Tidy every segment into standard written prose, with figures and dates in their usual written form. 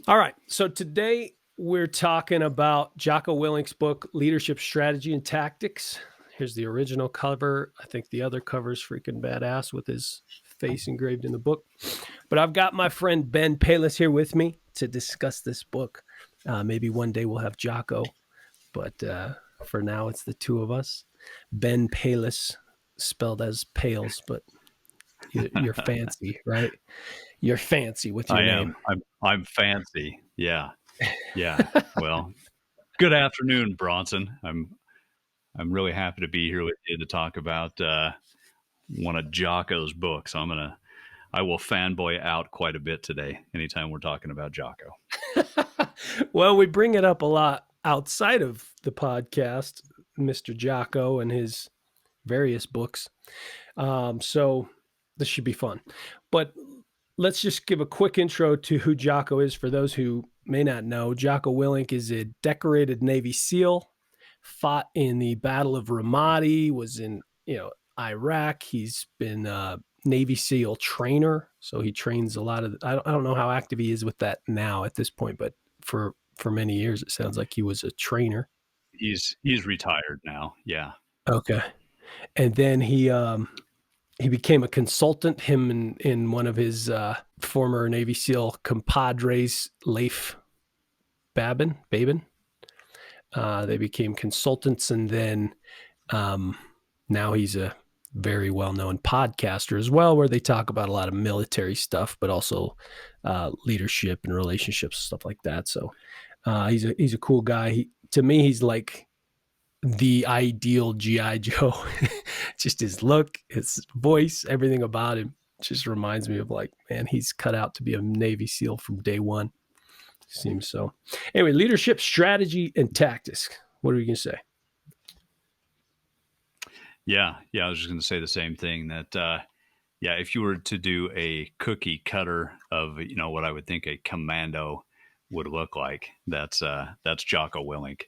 All right. So today we're talking about Jocko Willink's book, Leadership Strategy and Tactics. Here's the original cover. I think the other cover's freaking badass with his face engraved in the book. But I've got my friend Ben Palis here with me to discuss this book. Maybe one day we'll have Jocko, but for now it's the two of us. Ben Palis, spelled as Pales, but you're fancy, right? You're fancy with your name. I'm fancy. Yeah. Well, good afternoon, Bronson. I'm really happy to be here with you to talk about one of Jocko's books. I will fanboy out quite a bit today anytime we're talking about Jocko. Well, we bring it up a lot outside of the podcast, Mr. Jocko and his various books. So this should be fun. But let's just give a quick intro to who Jocko is for those who may not know. Jocko Willink is a decorated Navy SEAL, fought in the Battle of Ramadi, was in Iraq. He's been a Navy SEAL trainer, so he trains a lot of. I don't know how active he is with that now at this point, but for many years it sounds like he was a trainer. He's retired now. Yeah. Okay, and then he became a consultant. Him and one of his former Navy SEAL compadres, Leif Babin. They became consultants, and then now he's a very well-known podcaster as well, where they talk about a lot of military stuff, but also leadership and relationships, stuff like that. So he's a cool guy. To me, he's like the ideal G.I. Joe. Just his look, his voice, everything about him just reminds me of like, man, he's cut out to be a Navy SEAL from day one. Seems so. Anyway, leadership, strategy, and tactics. What are you going to say? Yeah. I was just going to say the same thing that, if you were to do a cookie cutter of, what I would think a commando would look like, that's Jocko Willink.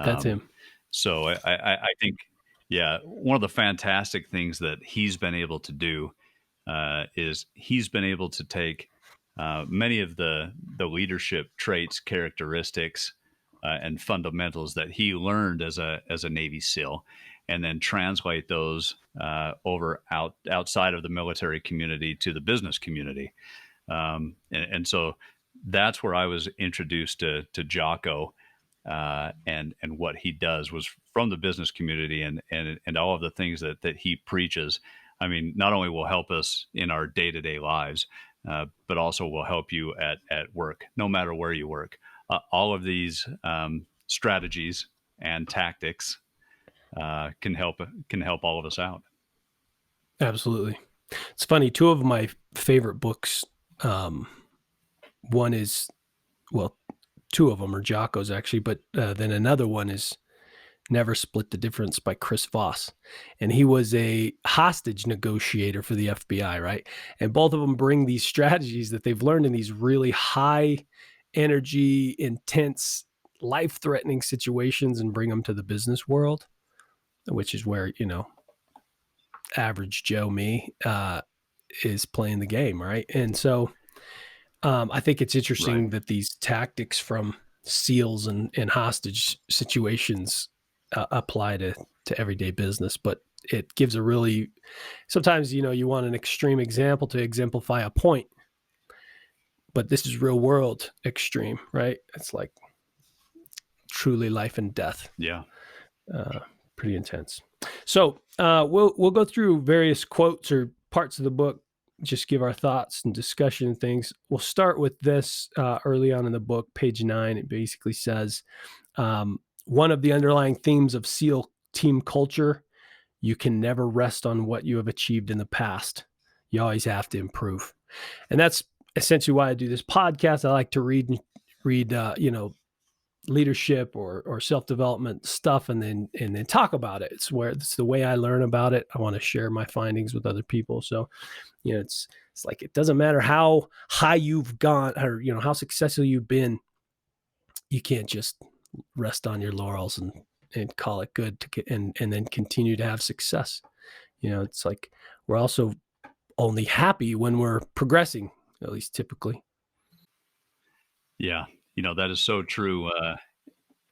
That's him. So I think, one of the fantastic things that he's been able to do is he's been able to take many of the leadership traits, characteristics, and fundamentals that he learned as a Navy SEAL, and then translate those outside of the military community to the business community. And so that's where I was introduced to Jocko. And what he does was from the business community, and all of the things that he preaches. I mean, not only will help us in our day-to-day lives, but also will help you at work, no matter where you work. All of these strategies and tactics can help all of us out. Absolutely. It's funny. Two of my favorite books. One is, well, two of them are Jocko's actually, but then another one is Never Split the Difference by Chris Foss. And he was a hostage negotiator for the FBI, right? And both of them bring these strategies that they've learned in these really high energy, intense, life-threatening situations and bring them to the business world, which is where, average Joe me is playing the game, right? And so I think it's interesting that these tactics from SEALs and hostage situations apply to everyday business, but it gives a really, sometimes, you want an extreme example to exemplify a point, but this is real world extreme, right? It's like truly life and death. Yeah. Pretty intense. So we'll go through various quotes or parts of the book, just give our thoughts and discussion and things. We'll start with this early on in the book, page 9. It basically says, one of the underlying themes of SEAL team culture, you can never rest on what you have achieved in the past. You always have to improve. And that's essentially why I do this podcast. I like to read leadership or self-development stuff and then talk about it. It's the way I learn about it. I want to share my findings with other people. So, it's like, it doesn't matter how high you've gone or, how successful you've been. You can't just rest on your laurels and call it good and then continue to have success. It's like, we're also only happy when we're progressing, at least typically. Yeah. That is so true,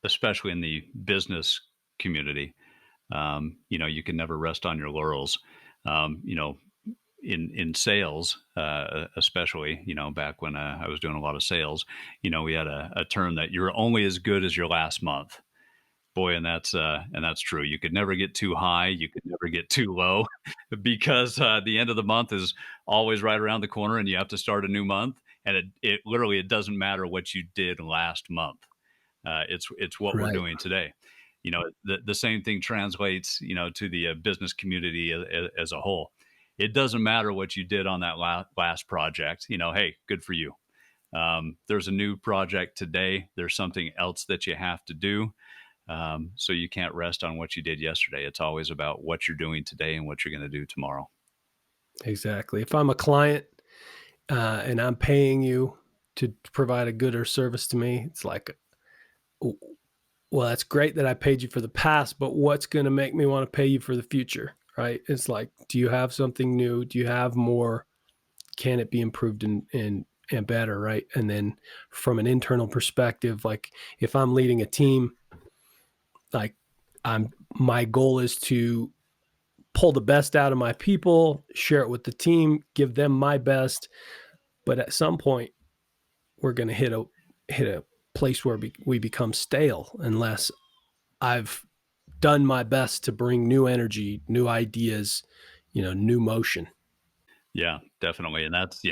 especially in the business community. You can never rest on your laurels. Um, you know, in sales, especially, back when I was doing a lot of sales, we had a term that you're only as good as your last month. Boy, and that's true. You could never get too high. You could never get too low, because the end of the month is always right around the corner, and you have to start a new month. And it literally, it doesn't matter what you did last month. It's what we're Right. doing today. The same thing translates, to the business community as a whole. It doesn't matter what you did on that last project. Hey, good for you. There's a new project today. There's something else that you have to do. So you can't rest on what you did yesterday. It's always about what you're doing today and what you're going to do tomorrow. Exactly. If I'm a client and I'm paying you to provide a good or service to me, it's like, well, that's great that I paid you for the past, but what's going to make me want to pay you for the future? Right. It's like, do you have something new? Do you have more? Can it be improved and better? Right. And then from an internal perspective, like if I'm leading a team, like my goal is to pull the best out of my people, share it with the team, give them my best. But at some point, we're going to hit a place where we become stale unless I've done my best to bring new energy, new ideas, new motion. Yeah, definitely. And that's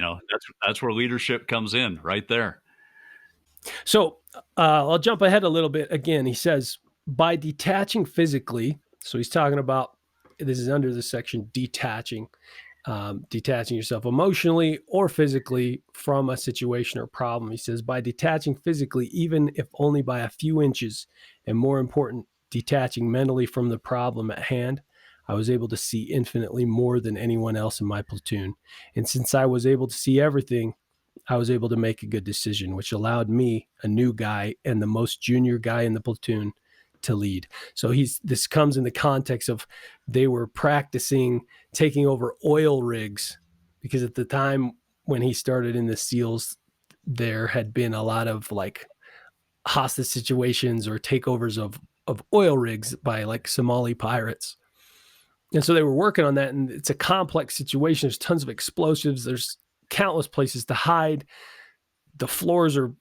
where leadership comes in right there. So I'll jump ahead a little bit. Again, he says by detaching physically. So he's talking about, this is under the section detaching. Detaching yourself emotionally or physically from a situation or problem. He says, by detaching physically, even if only by a few inches, and more important, detaching mentally from the problem at hand, I was able to see infinitely more than anyone else in my platoon. And since I was able to see everything, I was able to make a good decision, which allowed me, a new guy and the most junior guy in the platoon, to lead. So this comes in the context of they were practicing taking over oil rigs, because at the time when he started in the SEALs, there had been a lot of like hostage situations or takeovers of oil rigs by like Somali pirates. And so they were working on that, and it's a complex situation. There's tons of explosives. There's countless places to hide. The floors are,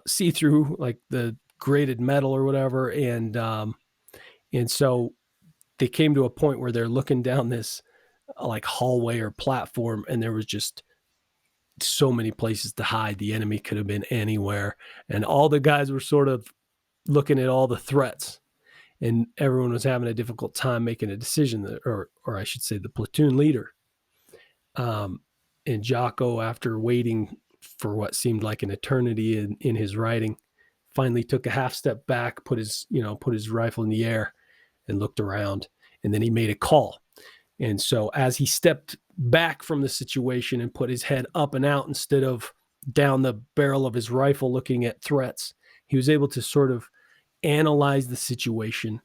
see through, like the graded metal or whatever, and so they came to a point where they're looking down this like hallway or platform, and there was just so many places to hide. The enemy could have been anywhere, and all the guys were sort of looking at all the threats, and everyone was having a difficult time making a decision, or I should say, the platoon leader. And Jocko, after waiting for what seemed like an eternity in his writing, finally took a half step back, put his rifle in the air, and looked around, and then he made a call. And so as he stepped back from the situation and put his head up and out instead of down the barrel of his rifle looking at threats, he was able to sort of analyze the situation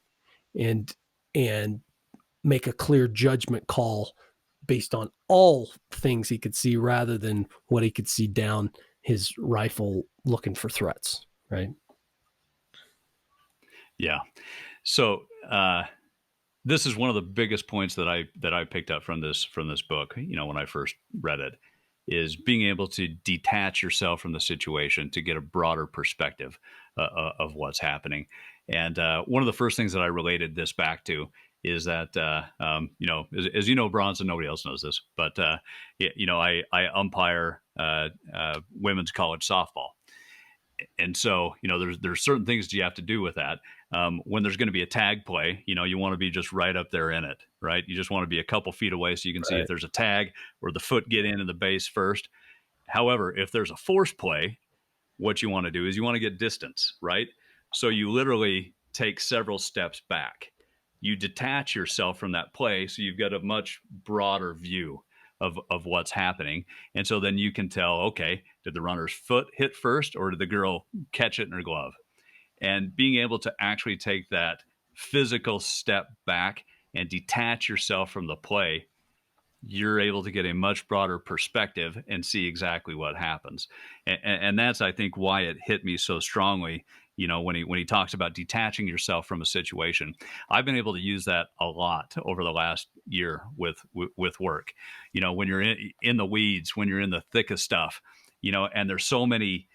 and and make a clear judgment call based on all things he could see rather than what he could see down his rifle looking for threats, right? Yeah. So this is one of the biggest points that I picked up from this book. When I first read it, is being able to detach yourself from the situation to get a broader perspective of what's happening. And one of the first things that I related this back to is that as you know, Bronson, nobody else knows this, but I umpire women's college softball, and so there's certain things you have to do with that. When there's going to be a tag play, you want to be just right up there in it, right? You just want to be a couple feet away so you can see if Right. there's a tag or the foot get in the base first. However, if there's a force play, what you want to do is you want to get distance, right? So you literally take several steps back. You detach yourself from that play so you've got a much broader view of what's happening. And so then you can tell, okay, did the runner's foot hit first or did the girl catch it in her glove? And being able to actually take that physical step back and detach yourself from the play you're able to get a much broader perspective and see exactly what happens. And that's, I think, why it hit me so strongly. When he talks about detaching yourself from a situation, I've been able to use that a lot over the last year with work. When you're in the weeds, when you're in the thick of stuff, and there's so many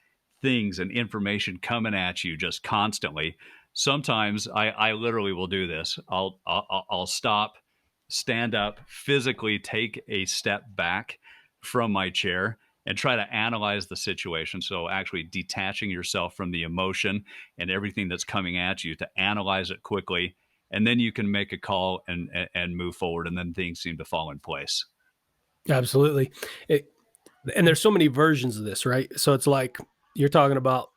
things and information coming at you just constantly. Sometimes I literally will do this. I'll stop, stand up, physically take a step back from my chair and try to analyze the situation. So actually detaching yourself from the emotion and everything that's coming at you, to analyze it quickly, and then you can make a call and move forward, and then things seem to fall in place. Absolutely. And there's so many versions of this, right? So it's like you're talking about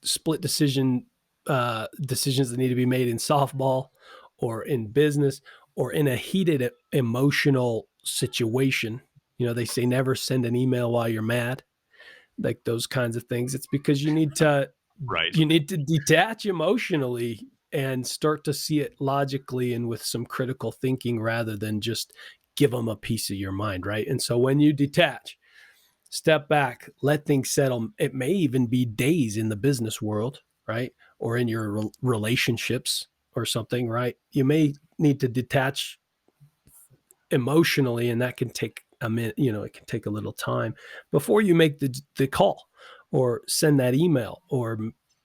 split decisions that need to be made in softball or in business or in a heated emotional situation. They say never send an email while you're mad, like those kinds of things. It's because Right. you need to detach emotionally and start to see it logically and with some critical thinking rather than just give them a piece of your mind, right? And so when you detach, step back, let things settle. It may even be days in the business world, right? Or in your relationships or something, right? You may need to detach emotionally, and that can take a minute. It can take a little time before you make the call or send that email or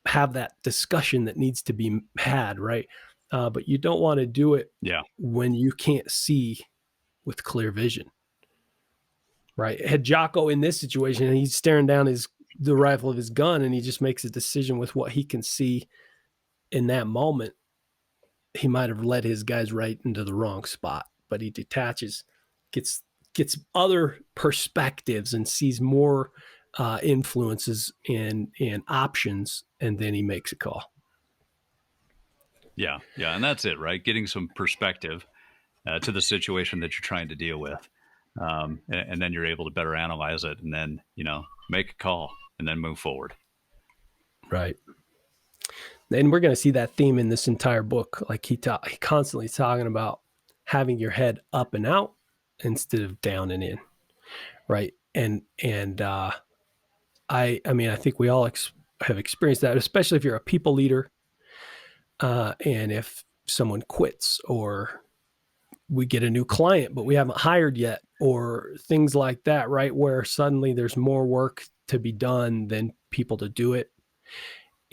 have that discussion that needs to be had, right? But you don't want to do it Yeah. when you can't see with clear vision, right? Had Jocko in this situation, and he's staring down the rifle of his gun, and he just makes a decision with what he can see in that moment, he might have led his guys right into the wrong spot. But he detaches, gets other perspectives, and sees more influences and options, and then he makes a call. Yeah. Yeah. And that's it, right? Getting some perspective to the situation that you're trying to deal with. And then you're able to better analyze it, and then, make a call and then move forward. Right. And we're going to see that theme in this entire book. Like he constantly talking about having your head up and out instead of down and in, right? And I mean, I think we all have experienced that, especially if you're a people leader, and if someone quits, or we get a new client but we haven't hired yet, or things like that, right? Where suddenly there's more work to be done than people to do it.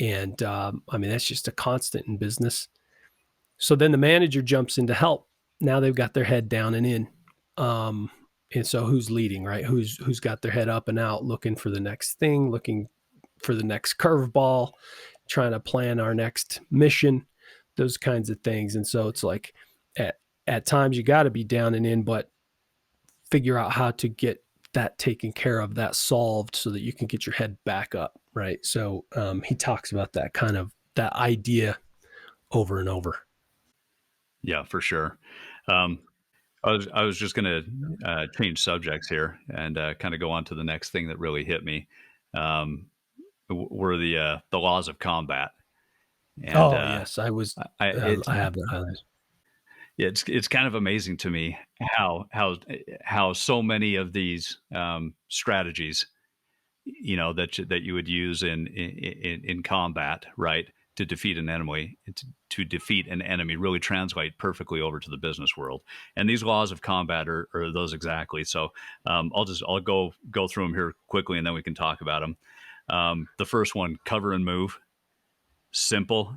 And I mean, that's just a constant in business. So then the manager jumps in to help. Now they've got their head down and in. Um, and so who's leading, right? Who's got their head up and out, looking for the next thing, looking for the next curveball, trying to plan our next mission, those kinds of things. And so it's like at times you got to be down and in, but figure out how to get that taken care of, that solved, so that you can get your head back up, right? So he talks about that idea over and over. Yeah, for sure. Um, I was just going to change subjects here and kind of go on to the next thing that really hit me. Um, were the laws of combat, and Oh yes, I have that highlighted. it's kind of amazing to me how so many of these strategies, that you would use in combat, right, to defeat an enemy, to defeat an enemy, really translate perfectly over to the business world. And these laws of combat are those exactly. So I'll go through them here quickly, and then we can talk about them. The first one: cover and move. Simple,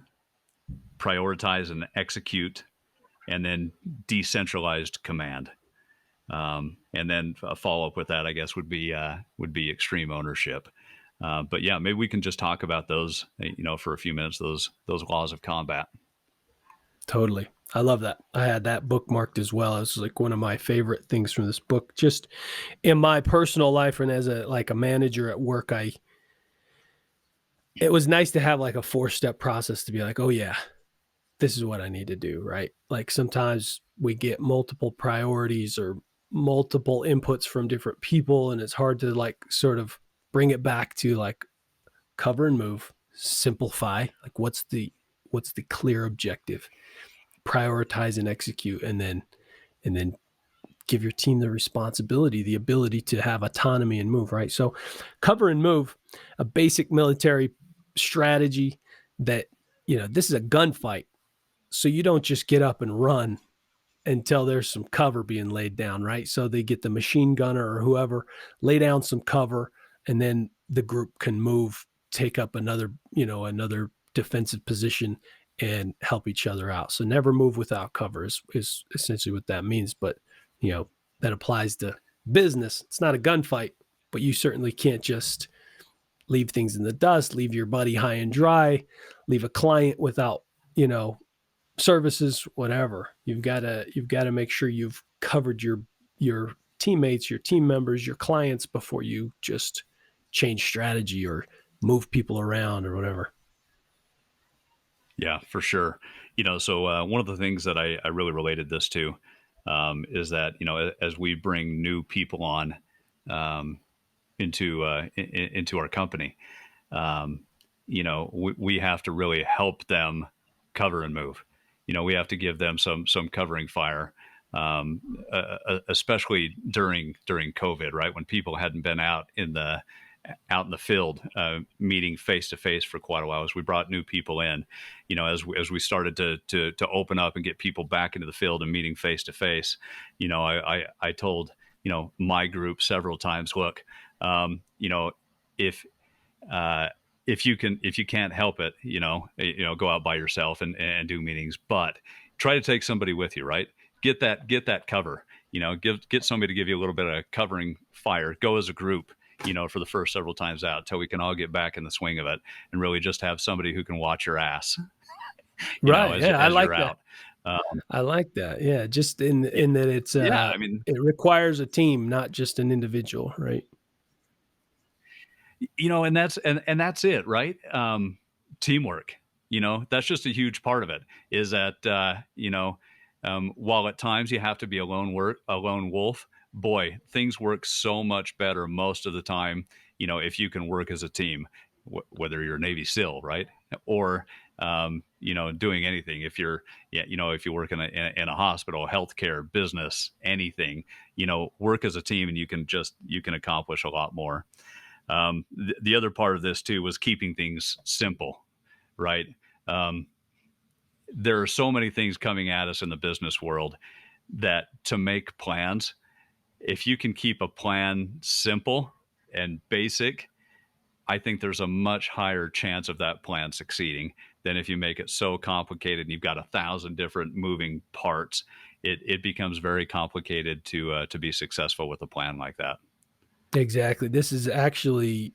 prioritize and execute, and then decentralized command. And then a follow up with that, I guess, would be extreme ownership. But yeah, maybe we can just talk about those, for a few minutes. Those laws of combat. Totally. I love that. I had that bookmarked as well. It's like one of my favorite things from this book. Just in my personal life and as a manager at work, it was nice to have like a 4-step process to be like, oh yeah, this is what I need to do, right? Like sometimes we get multiple priorities or multiple inputs from different people, and it's hard to like sort of bring it back to like cover and move, simplify, like what's the clear objective, prioritize and execute, and then give your team the responsibility, the ability to have autonomy and move, right? So cover and move, a basic military strategy that, this is a gunfight. So you don't just get up and run until there's some cover being laid down, right? So they get the machine gunner or whoever, lay down some cover, and then the group can move, take up another defensive position and help each other out. So never move without cover is essentially what that means. But, that applies to business. It's not a gunfight, but you certainly can't just leave things in the dust, leave your buddy high and dry, leave a client without, services, whatever. You've got to make sure you've covered your teammates, your team members, your clients before you just change strategy or move people around or whatever. Yeah, for sure. So one of the things that I really related this to is that as we bring new people on um, into our company, um, we have to really help them cover and move. We have to give them some covering fire, especially during COVID, right, when people hadn't been out in the field, meeting face to face for quite a while. As we brought new people in, as we started to open up and get people back into the field and meeting face to face, I told my group several times, look, if if you can't help it, go out by yourself and do meetings, but try to take somebody with you, right? Get that cover, get somebody to give you a little bit of covering fire. Go as a group, for the first several times out till we can all get back in the swing of it and really just have somebody who can watch your ass, Right. Yeah, I as like you're that. out. I like that. Yeah, just in Y- in that yeah, I mean, it requires a team, not just an individual, right? and that's it, right? Teamwork, that's just a huge part of it, is that while at times you have to be a lone wolf, boy, things work so much better most of the time, if you can work as a team, whether you're Navy SEAL, right, or doing anything. If you're, yeah, if you work in a hospital, healthcare, business, anything, work as a team, and you can accomplish a lot more. The other part of this too was keeping things simple, right? Um, there are so many things coming at us in the business world that to make plans, if you can keep a plan simple and basic, I think there's a much higher chance of that plan succeeding than if you make it so complicated and you've got 1,000 different moving parts. It becomes very complicated to be successful with a plan like that. Exactly. This is actually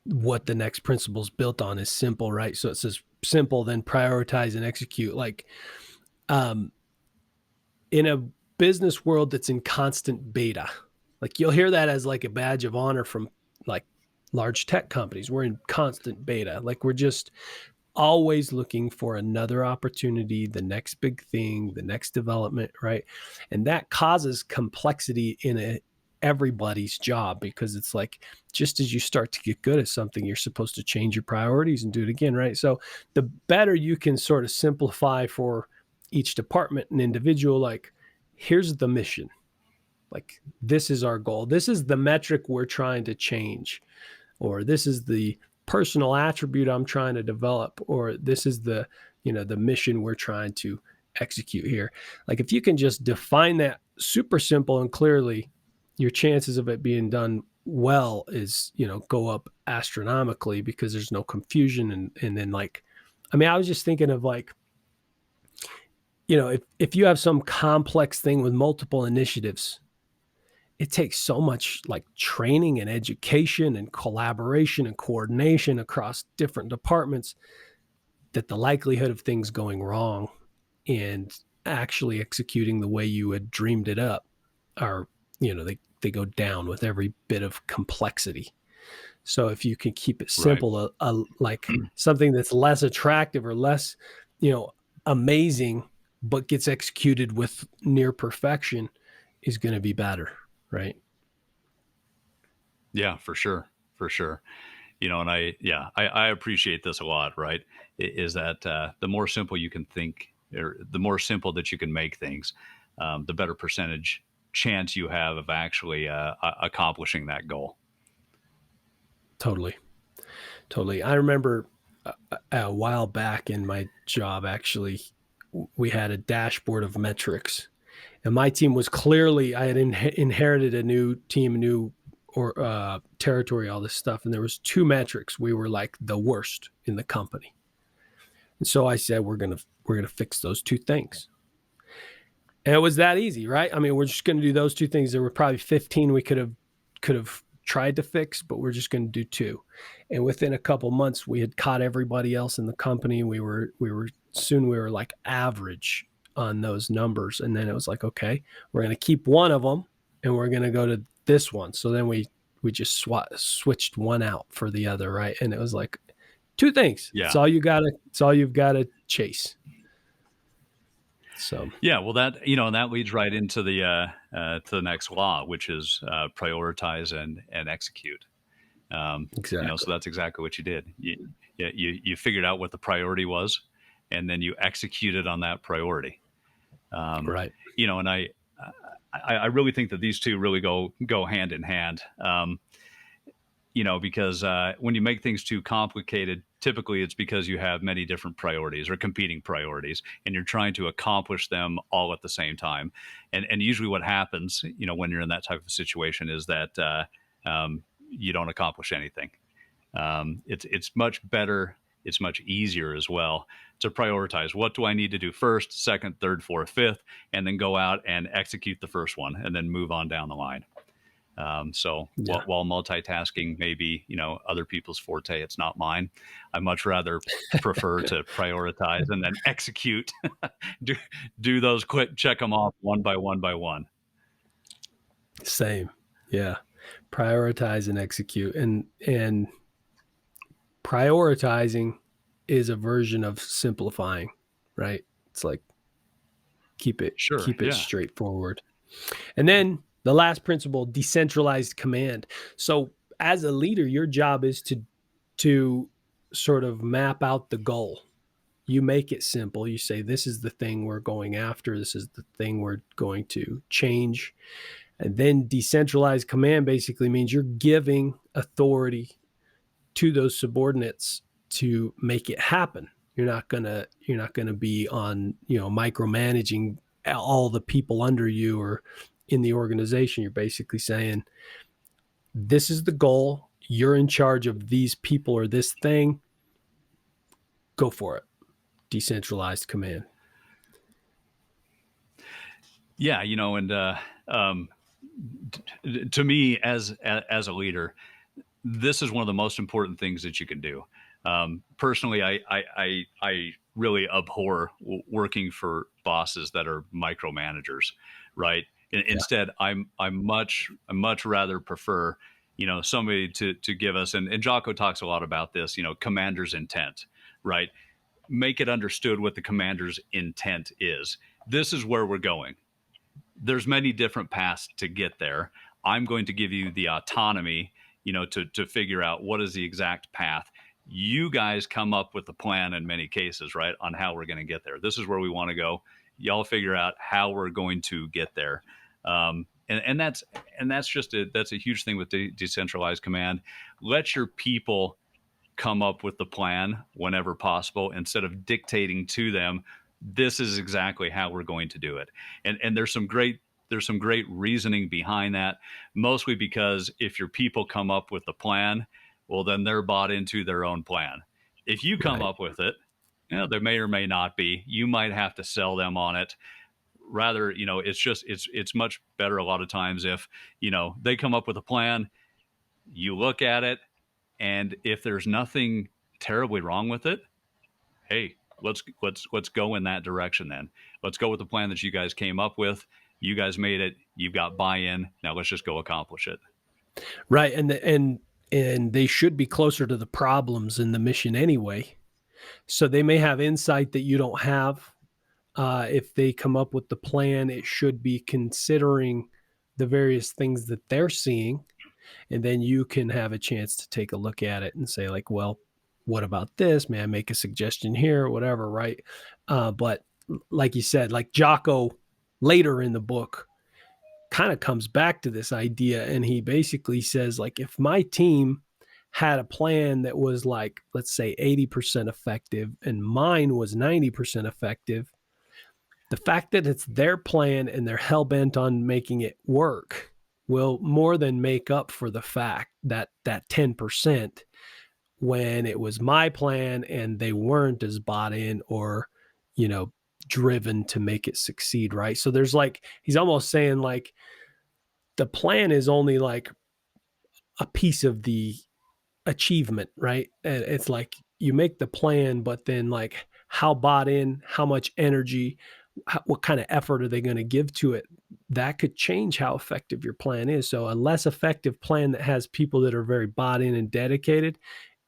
what the next principle is built on is simple, right? So it says simple, then prioritize and execute. Like um, in a business world that's in constant beta, like you'll hear that as like a badge of honor from like large tech companies. We're in constant beta. Like we're just always looking for another opportunity, the next big thing, the next development, right? And that causes complexity in everybody's job because it's like just as you start to get good at something, you're supposed to change your priorities and do it again, right? So the better you can sort of simplify for each department and individual, like here's the mission, like this is our goal, this is the metric we're trying to change, or this is the personal attribute I'm trying to develop, or this is the mission we're trying to execute here. Like if you can just define that super simple and clearly, your chances of it being done well is, go up astronomically because there's no confusion. And then like, I mean, I was just thinking of like, if you have some complex thing with multiple initiatives, it takes so much like training and education and collaboration and coordination across different departments that the likelihood of things going wrong and actually executing the way you had dreamed it up are, they go down with every bit of complexity. So if you can keep it Right. simple, like something that's less attractive or less, you know, amazing, but gets executed with near perfection is going to be better, right? Yeah, for sure. For sure. And I appreciate this a lot, right? Is that the more simple you can think, or the more simple that you can make things, the better percentage chance you have of actually accomplishing that goal. Totally. Totally. I remember a while back in my job, actually, we had a dashboard of metrics, and my team was clearly, I had inherited a new team, new or territory, all this stuff, and there was two metrics we were like the worst in the company. And so I said, we're gonna fix those two things. And it was that easy, right? I mean, we're just going to do those two things. There were probably 15 we could have tried to fix, but we're just going to do two. And within a couple months, we had caught everybody else in the company. We were like average on those numbers. And then it was like, okay, we're going to keep one of them and we're going to go to this one. So then we just switched one out for the other, right? And it was like two things. Yeah. It's all you've got to chase. So yeah, well, that and that leads right into the next law, which is prioritize and execute. exactly. So that's exactly what you did. You figured out what the priority was, and then you executed on that priority. Right. And I really think that these two really go hand in hand. Because when you make things too complicated, typically it's because you have many different priorities or competing priorities, and you're trying to accomplish them all at the same time. And usually what happens, when you're in that type of situation is that you don't accomplish anything. It's much better. It's much easier as well to prioritize. What do I need to do first, second, third, fourth, fifth, and then go out and execute the first one and then move on down the line. Yeah. While multitasking may be, other people's forte, it's not mine. I much rather prefer to prioritize and then execute. do those quick, check them off one by one by one. Same. Yeah. Prioritize and execute. And prioritizing is a version of simplifying, right? It's like keep it Yeah. straightforward. And then the last principle, decentralized command. So as a leader, your job is to sort of map out the goal. You make it simple. You say, this is the thing we're going after. This is the thing we're going to change. And then decentralized command basically means you're giving authority to those subordinates to make it happen. You're not gonna be on, micromanaging all the people under you or in the organization. You're basically saying, this is the goal. You're in charge of these people or this thing. Go for it. Decentralized command. Yeah, to me as a leader, this is one of the most important things that you can do. Personally, I really abhor working for bosses that are micromanagers, right? Instead, I much rather prefer, somebody to give us, and Jocko talks a lot about this, commander's intent, right? Make it understood what the commander's intent is. This is where we're going. There's many different paths to get there. I'm going to give you the autonomy, to figure out what is the exact path. You guys come up with the plan in many cases, right, on how we're going to get there. This is where we want to go. Y'all figure out how we're going to get there. And that's a huge thing with decentralized command. Let your people come up with the plan whenever possible, instead of dictating to them, this is exactly how we're going to do it. And there's some great reasoning behind that, mostly because if your people come up with the plan, well, then they're bought into their own plan. If you come up with it, there may or may not be. You might have to sell them on it. Rather, it's much better a lot of times if, they come up with a plan, you look at it, and if there's nothing terribly wrong with it, hey, let's go in that direction then. Let's go with the plan that you guys came up with. You guys made it. You've got buy-in. Now let's just go accomplish it. Right. And they should be closer to the problems in the mission anyway. So they may have insight that you don't have. If they come up with the plan, it should be considering the various things that they're seeing. And then you can have a chance to take a look at it and say, like, well, what about this? May I make a suggestion here or whatever, right? But like you said, like Jocko later in the book kind of comes back to this idea. And he basically says, like, if my team had a plan that was like, let's say 80% effective and mine was 90% effective, the fact that it's their plan and they're hell bent on making it work will more than make up for the fact that that 10% when it was my plan and they weren't as bought in or, you know, driven to make it succeed, right? So there's like, he's almost saying like the plan is only like a piece of the achievement, right? And it's like you make the plan, but then like how bought in, how much energy, what kind of effort are they going to give to it? That could change how effective your plan is. So a less effective plan that has people that are very bought in and dedicated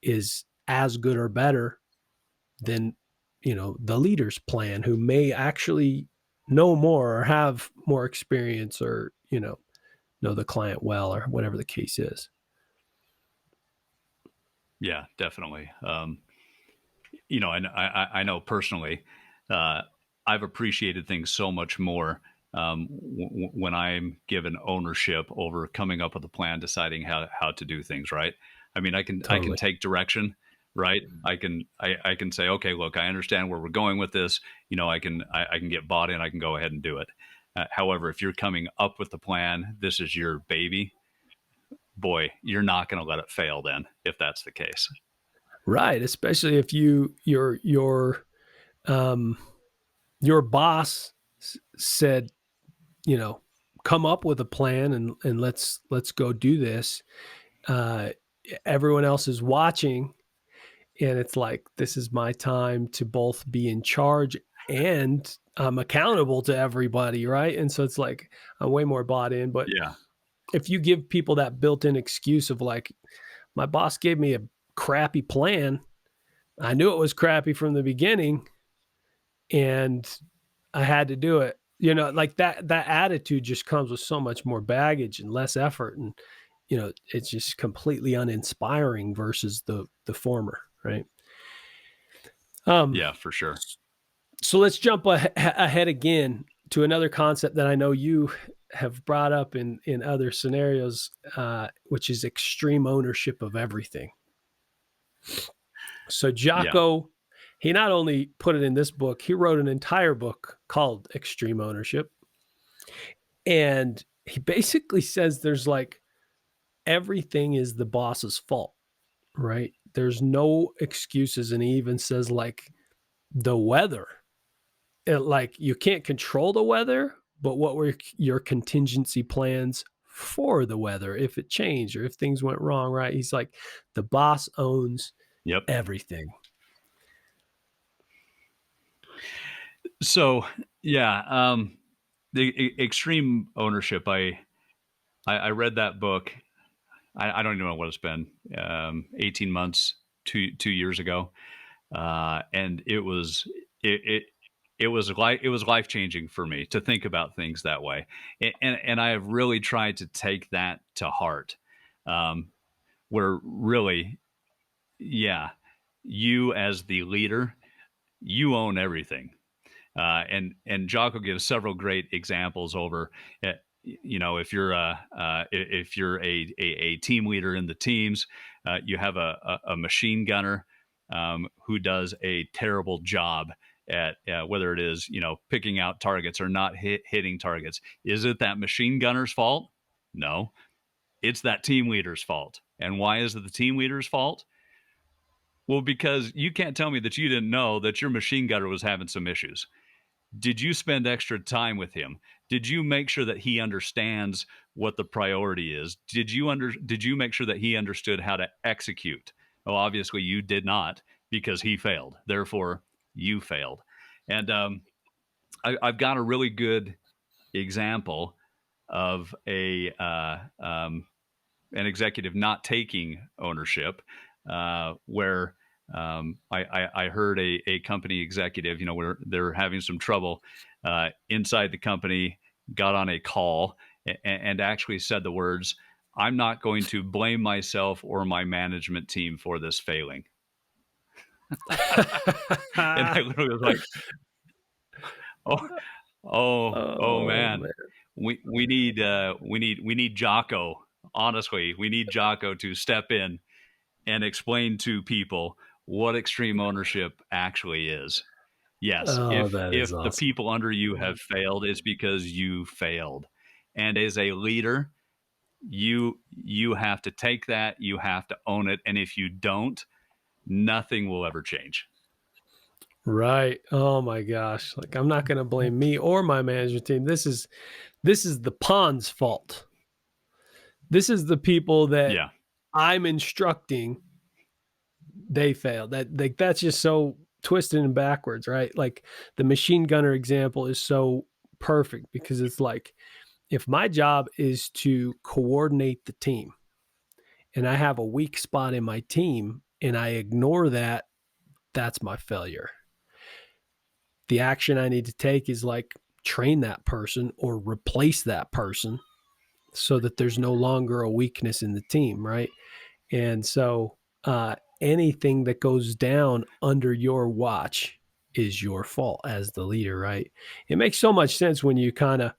is as good or better than, you know, the leader's plan, who may actually know more or have more experience or, you know the client well or whatever the case is. Yeah, definitely. And I know personally, uh, I've appreciated things so much more when I'm given ownership over coming up with a plan, deciding how to do things. Right. I mean, I can Totally. take direction. Right. I can say, okay, look, I understand where we're going with this. I can get bought in. I can go ahead and do it. However, if you're coming up with the plan, this is your baby. Boy, you're not going to let it fail. Then, if that's the case. Right. Especially if um, your boss said, you know, come up with a plan and let's go do this. Uh, Everyone else is watching, and it's like this is my time to both be in charge and I'm accountable to everybody, right? And so it's like I'm way more bought in. But Yeah. if you give people that built-in excuse of like, my boss gave me a crappy plan, I knew it was crappy from the beginning, and I had to do it. You know, like that attitude just comes with so much more baggage and less effort, and you know, it's just completely uninspiring versus the former, right? Um, Yeah, for sure. so let's jump ahead again to another concept that I know you have brought up in other scenarios, which is extreme ownership of everything. So Yeah. Jocko, he not only put it in this book, he wrote an entire book called Extreme Ownership. And he basically says there's like everything is the boss's fault, right? There's no excuses. And he even says like the weather, like you can't control the weather, but what were your contingency plans for the weather if it changed or if things went wrong, right? He's like, the boss owns Yep. everything. So yeah, the extreme ownership. I read that book. I don't even know what it's been. 18 months, 2 years ago, and it was life changing for me to think about things that way, and I have really tried to take that to heart. Um, where really, yeah, you as the leader, you own everything. And Jocko gives several great examples over. If you're a team leader in the teams, you have a machine gunner who does a terrible job at whether it is picking out targets or not hitting targets. Is it that machine gunner's fault? No, it's that team leader's fault. And why is it the team leader's fault? Well, because you can't tell me that you didn't know that your machine gunner was having some issues. Did you spend extra time with him? Did you make sure that he understands what the priority is? Did you make sure that he understood how to execute? Well, obviously you did not, because he failed. Therefore, you failed. And I've got a really good example of an executive not taking ownership, where I heard a company executive, where they're having some trouble inside the company, got on a call and actually said the words, "I'm not going to blame myself or my management team for this failing." And I literally was like, oh, oh Oh man. man. we need Jocko. Honestly, we need Jocko to step in and explain to people what extreme ownership actually is. Yes, Oh, that is if the awesome. people under you have failed, it's because you failed. And as a leader, you have to take that, you have to own it, and if you don't, nothing will ever change. Right. Oh my gosh. Like, I'm not going to blame me or my management team. This is the pawns fault. This is the people that Yeah. I'm instructing, they failed. That's just so twisted and backwards, right? Like, the machine gunner example is so perfect because it's like, if my job is to coordinate the team and I have a weak spot in my team and I ignore that, that's my failure. The action I need to take is like train that person or replace that person so that there's no longer a weakness in the team, right? And so anything that goes down under your watch is your fault as the leader, right? It makes so much sense when you kind of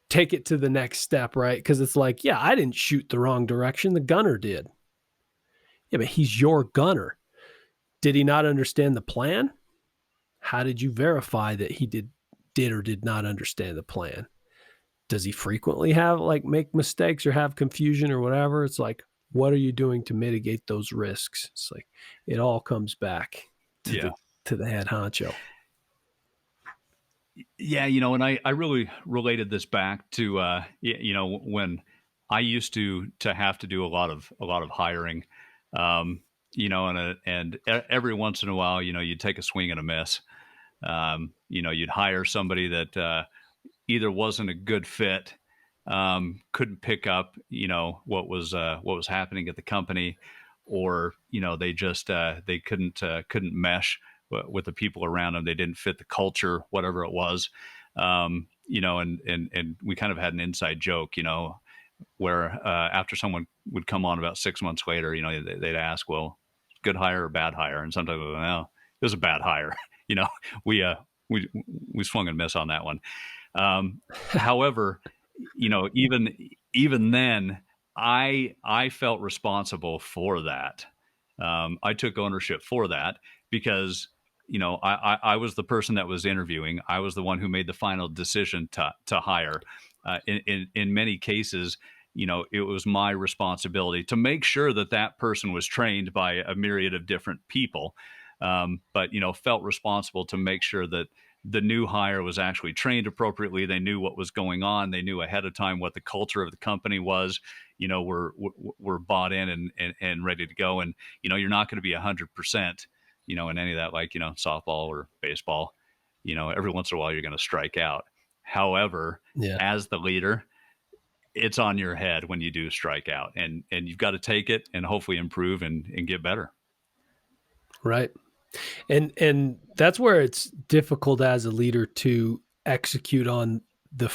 take it to the next step, right? Because it's like, yeah, I didn't shoot the wrong direction. The gunner did. Yeah, but he's your gunner. Did he not understand the plan? How did you verify that he did or did not understand the plan? Does he frequently have like make mistakes or have confusion or whatever? It's like, what are you doing to mitigate those risks? It's like it all comes back to Yeah. the head honcho. Yeah, and I really related this back to when I used to have to do a lot of hiring, um, and every once in a while, you'd take a swing and a miss. You'd hire somebody that either wasn't a good fit, couldn't pick up, what was happening at the company, or they just they couldn't mesh with the people around them. They didn't fit the culture, whatever it was. And we kind of had an inside joke, where after someone would come on about 6 months later, they'd ask, "Well, good hire or bad hire?" And sometimes, well, it was a bad hire. you know, we uh, we swung and miss on that one. However, even then, I felt responsible for that. I took ownership for that because I was the person that was interviewing. I was the one who made the final decision to hire. In many cases, it was my responsibility to make sure that that person was trained by a myriad of different people. But felt responsible to make sure that the new hire was actually trained appropriately. They knew what was going on. They knew ahead of time what the culture of the company was. We're bought in and ready to go. And you're not going to be 100%. In any of that, like softball or baseball. Every once in a while you're going to strike out. However, Yeah. as the leader, it's on your head when you do strike out, and you've got to take it and hopefully improve and get better. Right. And that's where it's difficult as a leader to execute on the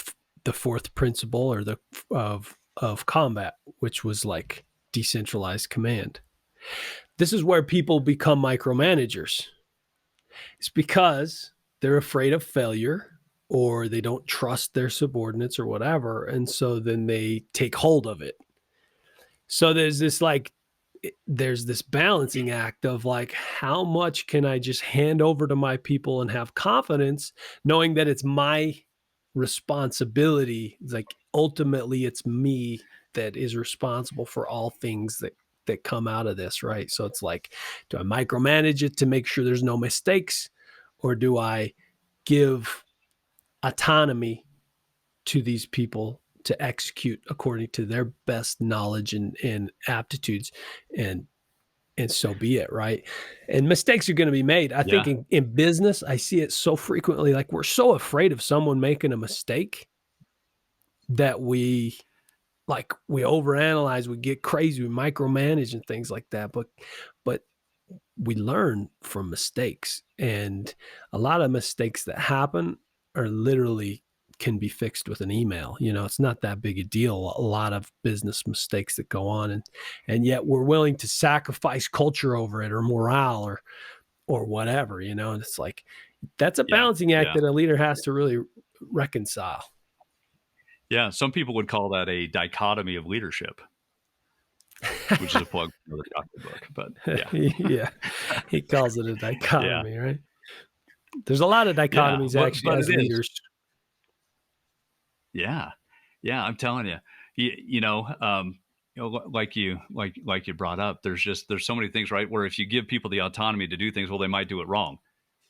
the fourth principle or the of combat, which was like decentralized command. This is where people become micromanagers. It's because they're afraid of failure or they don't trust their subordinates or whatever, and so then they take hold of it. So there's this balancing act of like, how much can I just hand over to my people and have confidence knowing that it's my responsibility. It's like ultimately it's me that is responsible for all things that come out of this, right? So it's like, do I micromanage it to make sure there's no mistakes, or do I give autonomy to these people to execute according to their best knowledge and aptitudes, and so be it, right? And mistakes are going to be made. I think Yeah, in business, I see it so frequently. Like, we're so afraid of someone making a mistake that we overanalyze, we get crazy, we micromanage and things like that. But we learn from mistakes, and a lot of mistakes that happen are literally can be fixed with an email. It's not that big a deal. A lot of business mistakes that go on, and yet we're willing to sacrifice culture over it, or morale, or whatever. And it's like, that's a yeah, balancing act yeah. that a leader has to really reconcile. Yeah, some people would call that a dichotomy of leadership, which is a plug for another chocolate book. But yeah, Yeah, he calls it a yeah, dichotomy, right? There's a lot of yeah. dichotomies actually But it as is. leaders. Yeah, yeah. I'm telling you, like you brought up. There's so many things, right? Where if you give people the autonomy to do things, well, they might do it wrong.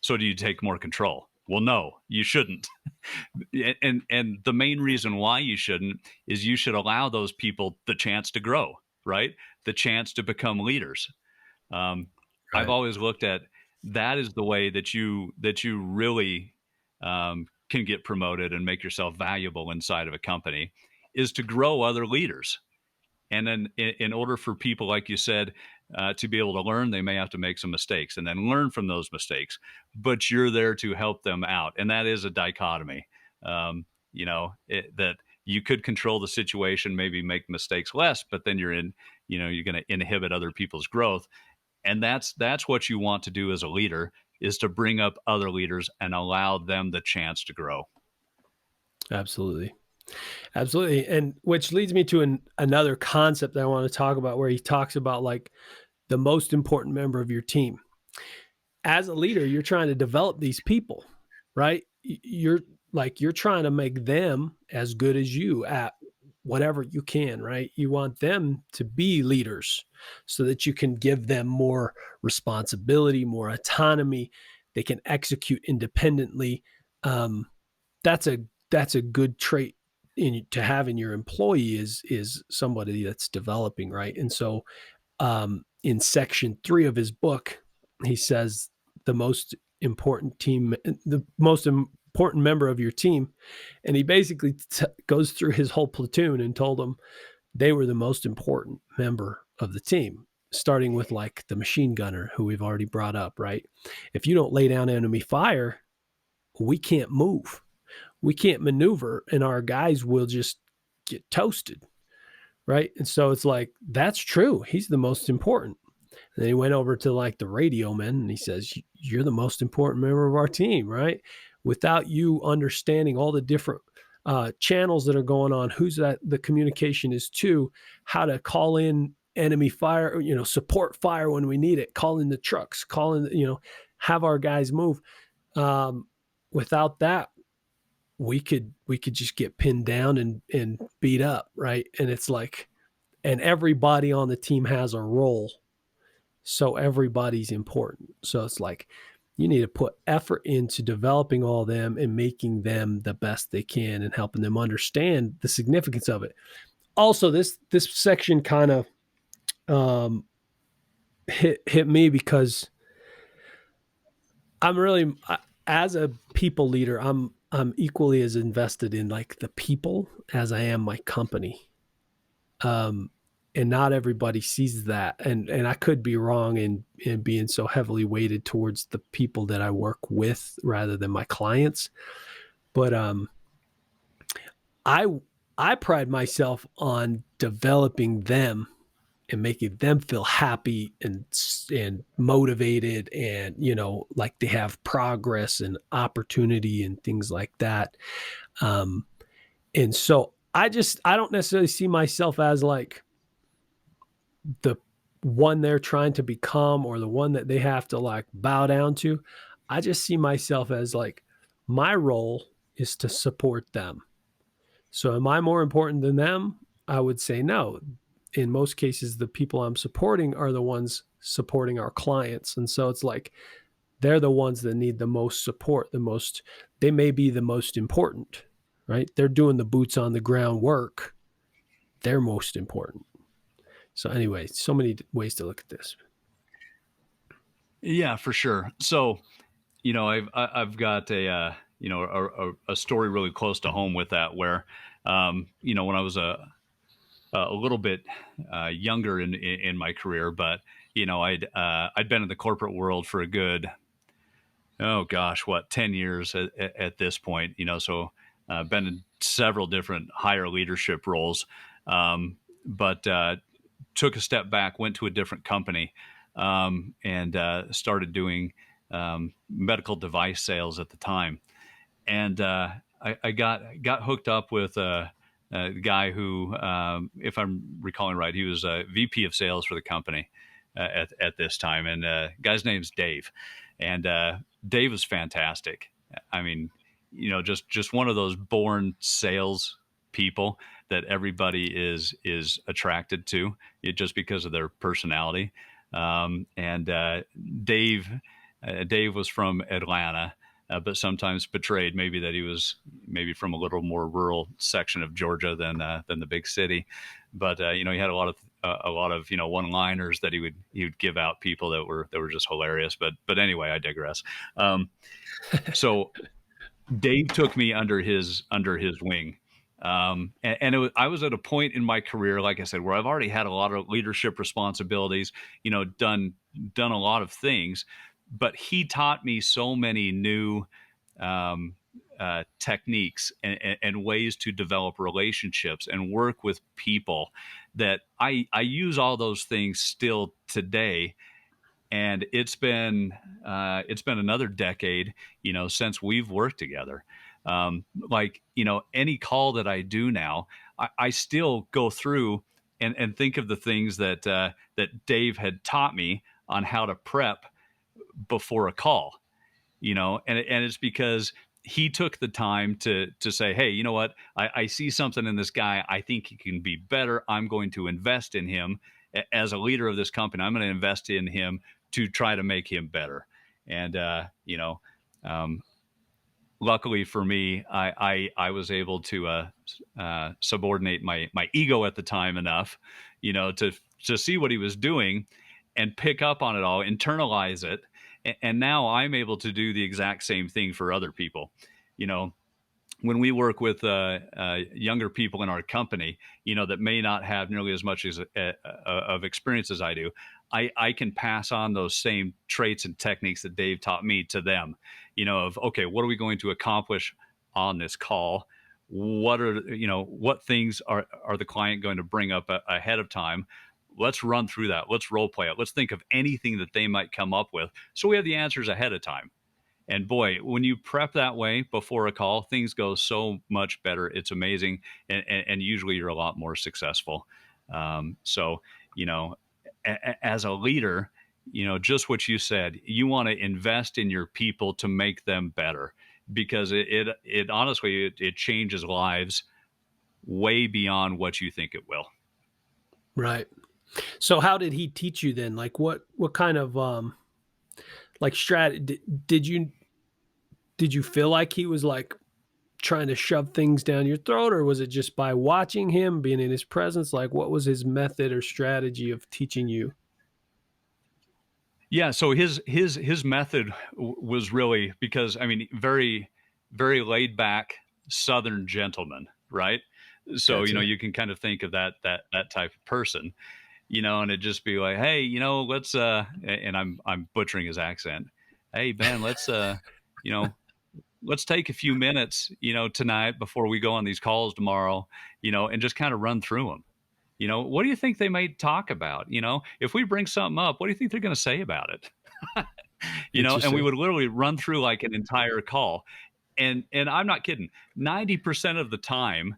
So do you take more control? Well, no, you shouldn't. And the main reason why you shouldn't is you should allow those people the chance to grow, right? The chance to become leaders. Um, I've Right. always looked at that is the way that you really can get promoted and make yourself valuable inside of a company is to grow other leaders. And then in order for people, like you said, to be able to learn, they may have to make some mistakes and then learn from those mistakes. But you're there to help them out, and that is a dichotomy. That you could control the situation, maybe make mistakes less, but then you're going to inhibit other people's growth, and that's what you want to do as a leader is to bring up other leaders and allow them the chance to grow. Absolutely. Absolutely. And which leads me to another concept that I want to talk about where he talks about like the most important member of your team. As a leader, you're trying to develop these people, right? You're trying to make them as good as you at whatever you can, right? You want them to be leaders so that you can give them more responsibility, more autonomy. They can execute independently. Um, that's a that's a good trait to have in your employee is somebody that's developing, right? And so in section 3 of his book, he says the most the most important member of your team, and he basically goes through his whole platoon and told them they were the most important member of the team, starting with like the machine gunner who we've already brought up, right? If you don't lay down enemy fire, we can't move, we can't maneuver, and our guys will just get toasted, right? And so it's like that's true. He's the most important. And then he went over to like the radio man and he says, "You're the most important member of our team, right? Without you understanding all the different channels that are going on, who's that the communication is to, how to call in enemy fire, support fire when we need it, call in the trucks, call in, have our guys move. Um, Without that, we could just get pinned down and beat up, right? And it's like, and everybody on the team has a role, so everybody's important. So it's like you need to put effort into developing all of them and making them the best they can and helping them understand the significance of it. Also, this section kind of um, hit me because I'm really as a people leader, I'm equally as invested in like the people as I am my company. Um, and not everybody sees that, and I could be wrong in being so heavily weighted towards the people that I work with rather than my clients. But I I pride myself on developing them and making them feel happy and motivated, and like they have progress and opportunity and things like that. Um, and so I don't necessarily see myself as like the one they're trying to become or the one that they have to like bow down to. I just see myself as like my role is to support them. So am I more important than them? I would say no. In most cases, the people I'm supporting are the ones supporting our clients. And so it's like they're the ones that need the most support, they may be the most important, right? They're doing the boots on the ground work. They're most important. So anyway, so many ways to look at this. Yeah, for sure. So, I've got a story really close to home with that, where when I was a little bit younger in my career, but I'd been in the corporate world for a good, oh gosh, what, 10 years at this point. So been in several different higher leadership roles, but took a step back, went to a different company, and started doing medical device sales at the time. And I got hooked up with guy who, if I'm recalling right, he was a VP of sales for the company at this time, and guy's name's Dave, and Dave was fantastic. I mean, just one of those born sales people that everybody is attracted to, just because of their personality. And Dave, Dave was from Atlanta, but sometimes betrayed maybe that he was maybe from a little more rural section of Georgia than the big city. But he had a lot of one-liners that he would give out people that were just hilarious. But anyway, I digress. So Dave took me under his wing. And I was at a point in my career, like I said, where I've already had a lot of leadership responsibilities, done a lot of things, but he taught me so many new um, techniques and ways to develop relationships and work with people that I use all those things still today. And it's been another decade, since we've worked together. Like, any call that I do now, I still go through and think of the things that Dave had taught me on how to prep before a call. And it's because he took the time to say, hey, you know what, I see something in this guy, I think he can be better, I'm going to invest in him. As a leader of this company, I'm going to invest in him to try to make him better. And um, luckily for me, I was able to subordinate my ego at the time enough, to see what he was doing and pick up on it all, internalize it, and now I'm able to do the exact same thing for other people. You know, when we work with younger people in our company, that may not have nearly as much of experience as I do, I can pass on those same traits and techniques that Dave taught me to them. Of, okay, what are we going to accomplish on this call? What things are the client going to bring up ahead of time? Let's run through that. Let's role play it. Let's think of anything that they might come up with, so we have the answers ahead of time. And boy, when you prep that way before a call, things go so much better. It's amazing. And usually you're a lot more successful. So, you know, as a leader, just what you said, you want to invest in your people to make them better, because it honestly, it changes lives way beyond what you think it will. Right. So how did he teach you then? Like what kind of like strategy did you feel like he was like trying to shove things down your throat, or was it just by watching him, being in his presence? Like, what was his method or strategy of teaching you? Yeah, so his method was really, because I mean, very very laid back Southern gentleman, right? So Gotcha. you can kind of think of that type of person, and it'd just be like, hey, let's and I'm butchering his accent. Hey Ben, you know let's take a few minutes, tonight before we go on these calls tomorrow, and just kind of run through them. What do you think they may talk about? If we bring something up, what do you think they're going to say about it? And we Interesting. would literally run through like an entire call. And I'm not kidding. 90% of the time,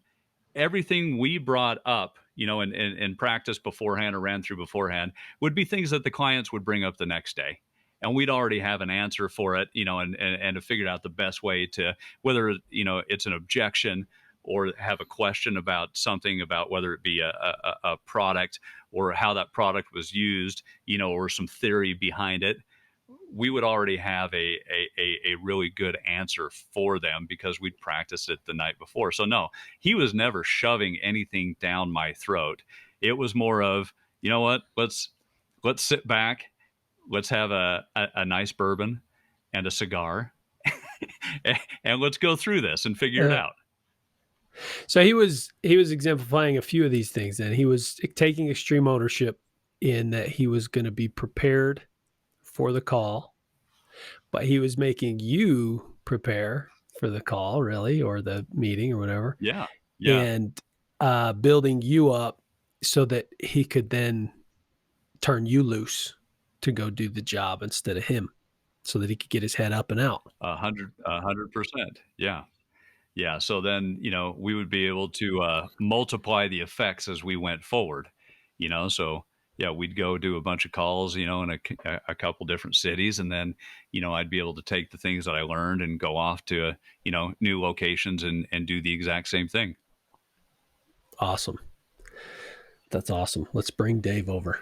everything we brought up, and practiced beforehand or ran through beforehand, would be things that the clients would bring up the next day. And we'd already have an answer for it, and have figured out the best way to, whether, it's an objection or have a question about something, about whether it be a product or how that product was used, or some theory behind it. We would already have a really good answer for them because we'd practiced it the night before. So no, he was never shoving anything down my throat. It was more of, you know what, let's sit back, let's have a nice bourbon and a cigar, and let's go through this and figure it Uh, out. so he was exemplifying a few of these things, and he was taking extreme ownership in that he was going to be prepared for the call, but he was making you prepare for the call, really, or the meeting or whatever, Yeah, yeah. and building you up so that he could then turn you loose to go do the job instead of him, so that he could get his head up and out. 100%. Yeah. Yeah, so then, we would be able to, multiply the effects as we went forward, so, yeah, we'd go do a bunch of calls, in a couple different cities, and then, I'd be able to take the things that I learned and go off to, new locations and do the exact same thing. Awesome. That's awesome. Let's bring Dave over.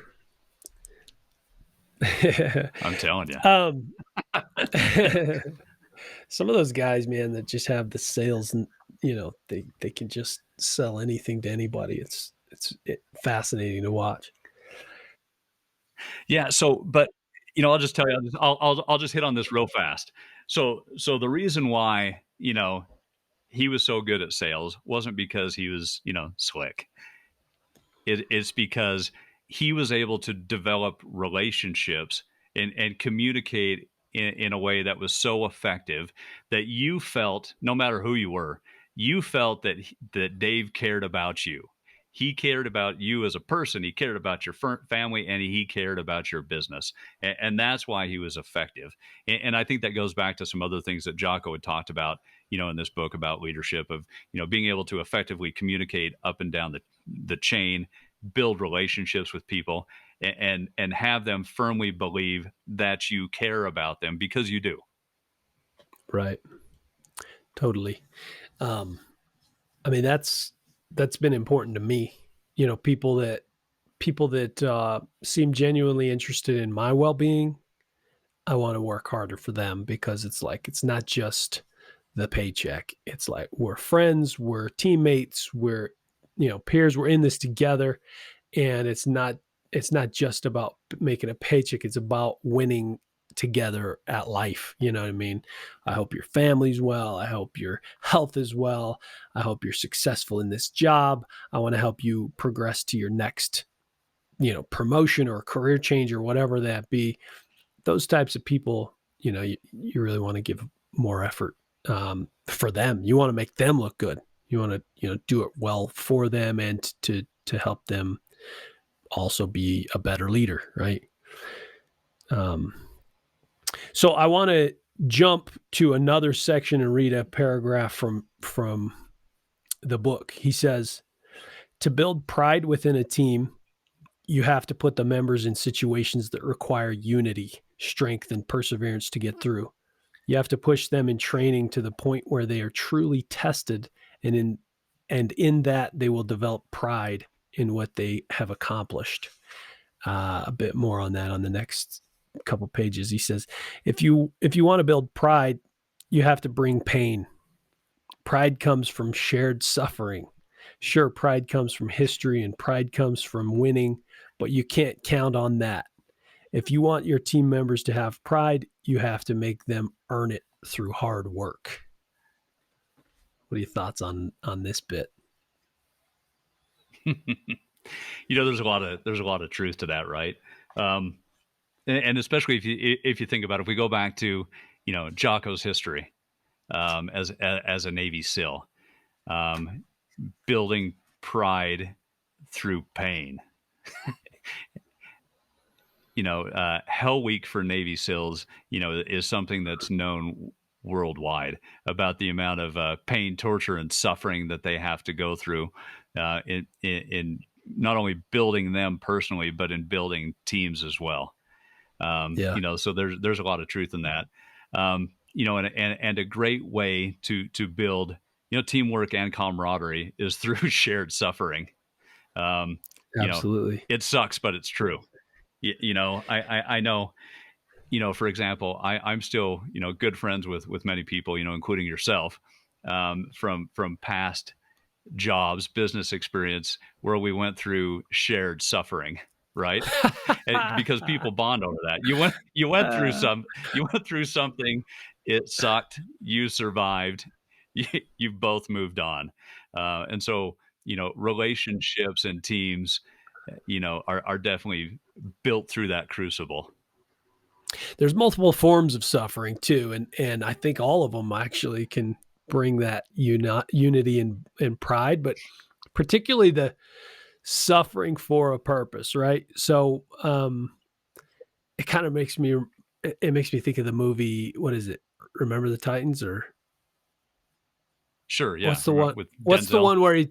I'm telling you. um, some of those guys, man, that just have the sales, and they can just sell anything to anybody. It's fascinating to watch. Yeah, but, I'll just tell you, I'll just hit on this real fast. So the reason why, he was so good at sales wasn't because he was, slick. It's because he was able to develop relationships and communicate in a way that was so effective that you felt, no matter who you were, you felt that Dave cared about you. He cared about you as a person. He cared about your family, and he cared about your business, and that's why he was effective. And I think that goes back to some other things that Jocko had talked about, in this book about leadership, of being able to effectively communicate up and down the chain, build relationships with people, and have them firmly believe that you care about them, because you do. Right. Totally. Um, I mean, that's been important to me. People that seem genuinely interested in my well-being, I want to work harder for them, because it's like it's not just the paycheck. It's like we're friends, we're teammates, we're peers. We're in this together, and it's not just about making a paycheck. It's about winning together at life. You know what I mean? I hope your family's well. I hope your health is well. I hope you're successful in this job. I want to help you progress to your next, promotion or career change or whatever that be. Those types of people, you really want to give more effort for them. You want to make them look good. You want to, do it well for them, and to help them also be a better leader, right? Um, so I want to jump to another section and read a paragraph from the book. He says, to build pride within a team, you have to put the members in situations that require unity, strength, and perseverance to get through. You have to push them in training to the point where they are truly tested, and in that they will develop pride in what they have accomplished. A bit more on that on the next couple pages. He says, if you want to build pride, you have to bring pain. Pride comes from shared suffering. Sure, pride comes from history, and pride comes from winning, but you can't count on that. If you want your team members to have pride, you have to make them earn it through hard work. What are your thoughts on this bit? There's a lot of truth to that, right? Um, and especially if you think about it, if we go back to Jocko's history, as a Navy SEAL, um, building pride through pain. Hell Week for Navy SEALs, is something that's known worldwide about the amount of pain, torture, and suffering that they have to go through in not only building them personally, but in building teams as well. Yeah, So there's a lot of truth in that. And a great way to build teamwork and camaraderie is through shared suffering. Um, you know, absolutely. it sucks, but it's true. I know, for example, I'm still, good friends with many people, including yourself, from past jobs, business experience, where we went through shared suffering, right? Because people bond over that. You went through something, it sucked, you survived, you both moved on. And so, relationships and teams, are definitely built through that crucible. There's multiple forms of suffering too, and I think all of them actually can bring that unity and pride, but particularly the suffering for a purpose, right? So it kind of makes me think of the movie. What is it? Remember the Titans? Or Sure, What's yeah, the one? with What's the Denzel. one where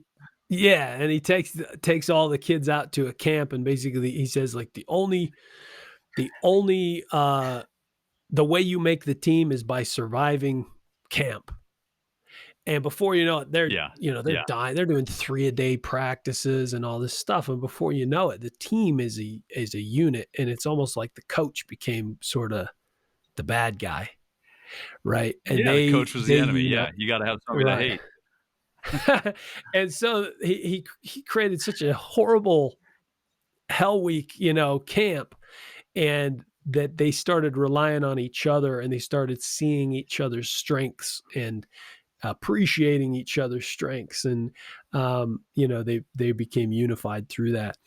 yeah, and he takes all the kids out to a camp, and basically he says like the only the way you make the team is by surviving camp. And before you know it, Yeah, they're yeah, dying. They're doing 3-a-day practices and all this stuff. And before you know it, the team is a unit, and it's almost like the coach became sort of the bad guy, right? And yeah, the coach was the they enemy, unite, yeah, you gotta have somebody to right? hate. And so he created such a horrible hell week, camp, and that they started relying on each other, and they started seeing each other's strengths and appreciating each other's strengths, and they became unified through that.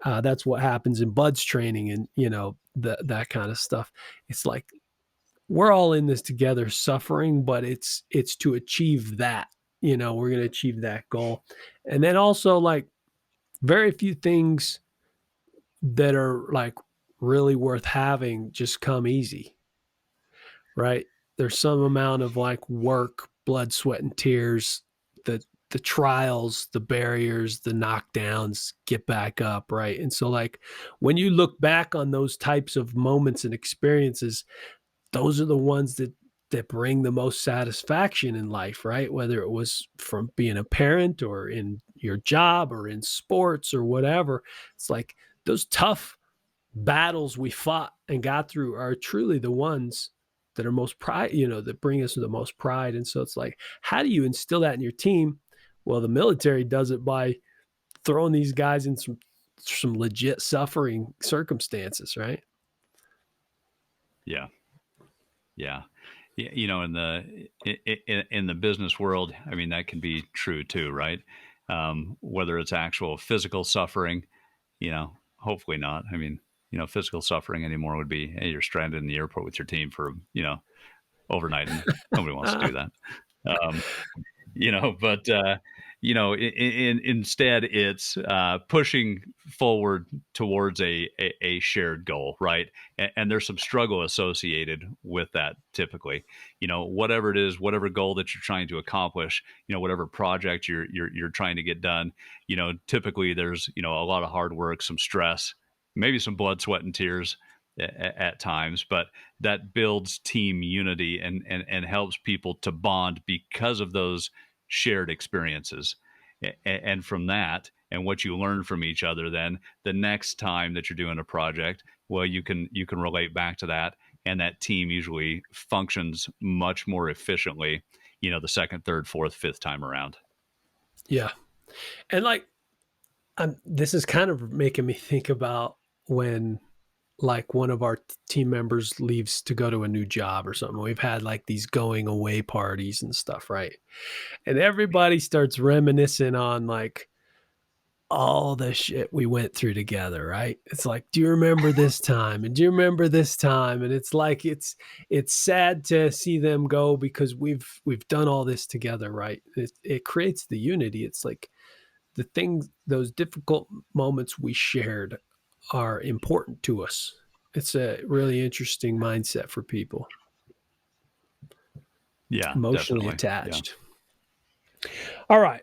That's what happens in buds training, and that kind of stuff. It's like we're all in this together suffering, but it's to achieve that. We're going to achieve that goal. And then also, like, very few things that are like really worth having just come easy, right? There's some amount of like work, blood, sweat, and tears, the trials, the barriers, the knockdowns, get back up, right? And so, like, when you look back on those types of moments and experiences, those are the ones that bring the most satisfaction in life, right? Whether it was from being a parent or in your job or in sports or whatever. It's like those tough battles we fought and got through are truly the ones that are most pride, that bring us the most pride. And so it's like, how do you instill that in your team? Well, the military does it by throwing these guys in some legit suffering circumstances, right? Yeah, yeah. In the business world, I mean, that can be true too, right? Whether it's actual physical suffering, hopefully not. I mean, physical suffering anymore would be, hey, you're stranded in the airport with your team for, overnight, and nobody wants to do that. Um, but instead it's pushing forward towards a shared goal, right? And there's some struggle associated with that typically. Whatever it is, whatever goal that you're trying to accomplish, whatever project you're trying to get done, typically there's a lot of hard work, some stress, maybe some blood, sweat, and tears at times, but that builds team unity and helps people to bond because of those shared experiences. And from that, and what you learn from each other, then the next time that you're doing a project, well, you can relate back to that, and that team usually functions much more efficiently, the second, third, fourth, fifth time around. Yeah. And like, this is kind of making me think about when like one of our team members leaves to go to a new job or something. We've had like these going away parties and stuff, right? And everybody starts reminiscing on like all the shit we went through together, right? It's like, do you remember this time? And do you remember this time? And it's like it's sad to see them go because we've done all this together, right? It creates the unity. It's like the things, those difficult moments we shared are important to us. It's a really interesting mindset for people, Yeah, emotionally definitely. Yeah. attached. All right,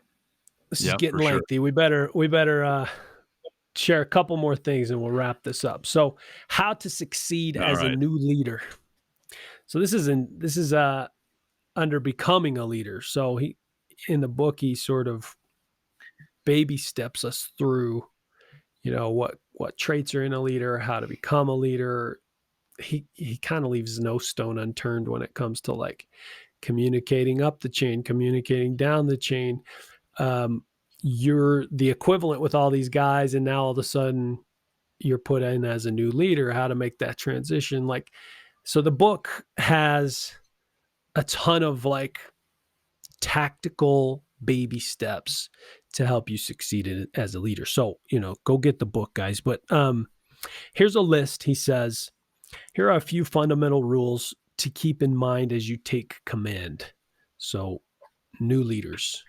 this is Yeah, getting for sure. lengthy. We better share a couple more things and we'll wrap this up. So, how to succeed All as a right. new leader. So this is under becoming a leader. So he in the book he sort of baby steps us through, what traits are in a leader, how to become a leader. He kind of leaves no stone unturned when it comes to like communicating up the chain, communicating down the chain. Um, you're the equivalent with all these guys, and now all of a sudden you're put in as a new leader. How to make that transition? Like, so the book has a ton of like tactical baby steps to help you succeed as a leader. So, go get the book, guys. But here's a list. He says, here are a few fundamental rules to keep in mind as you take command. So, new leaders.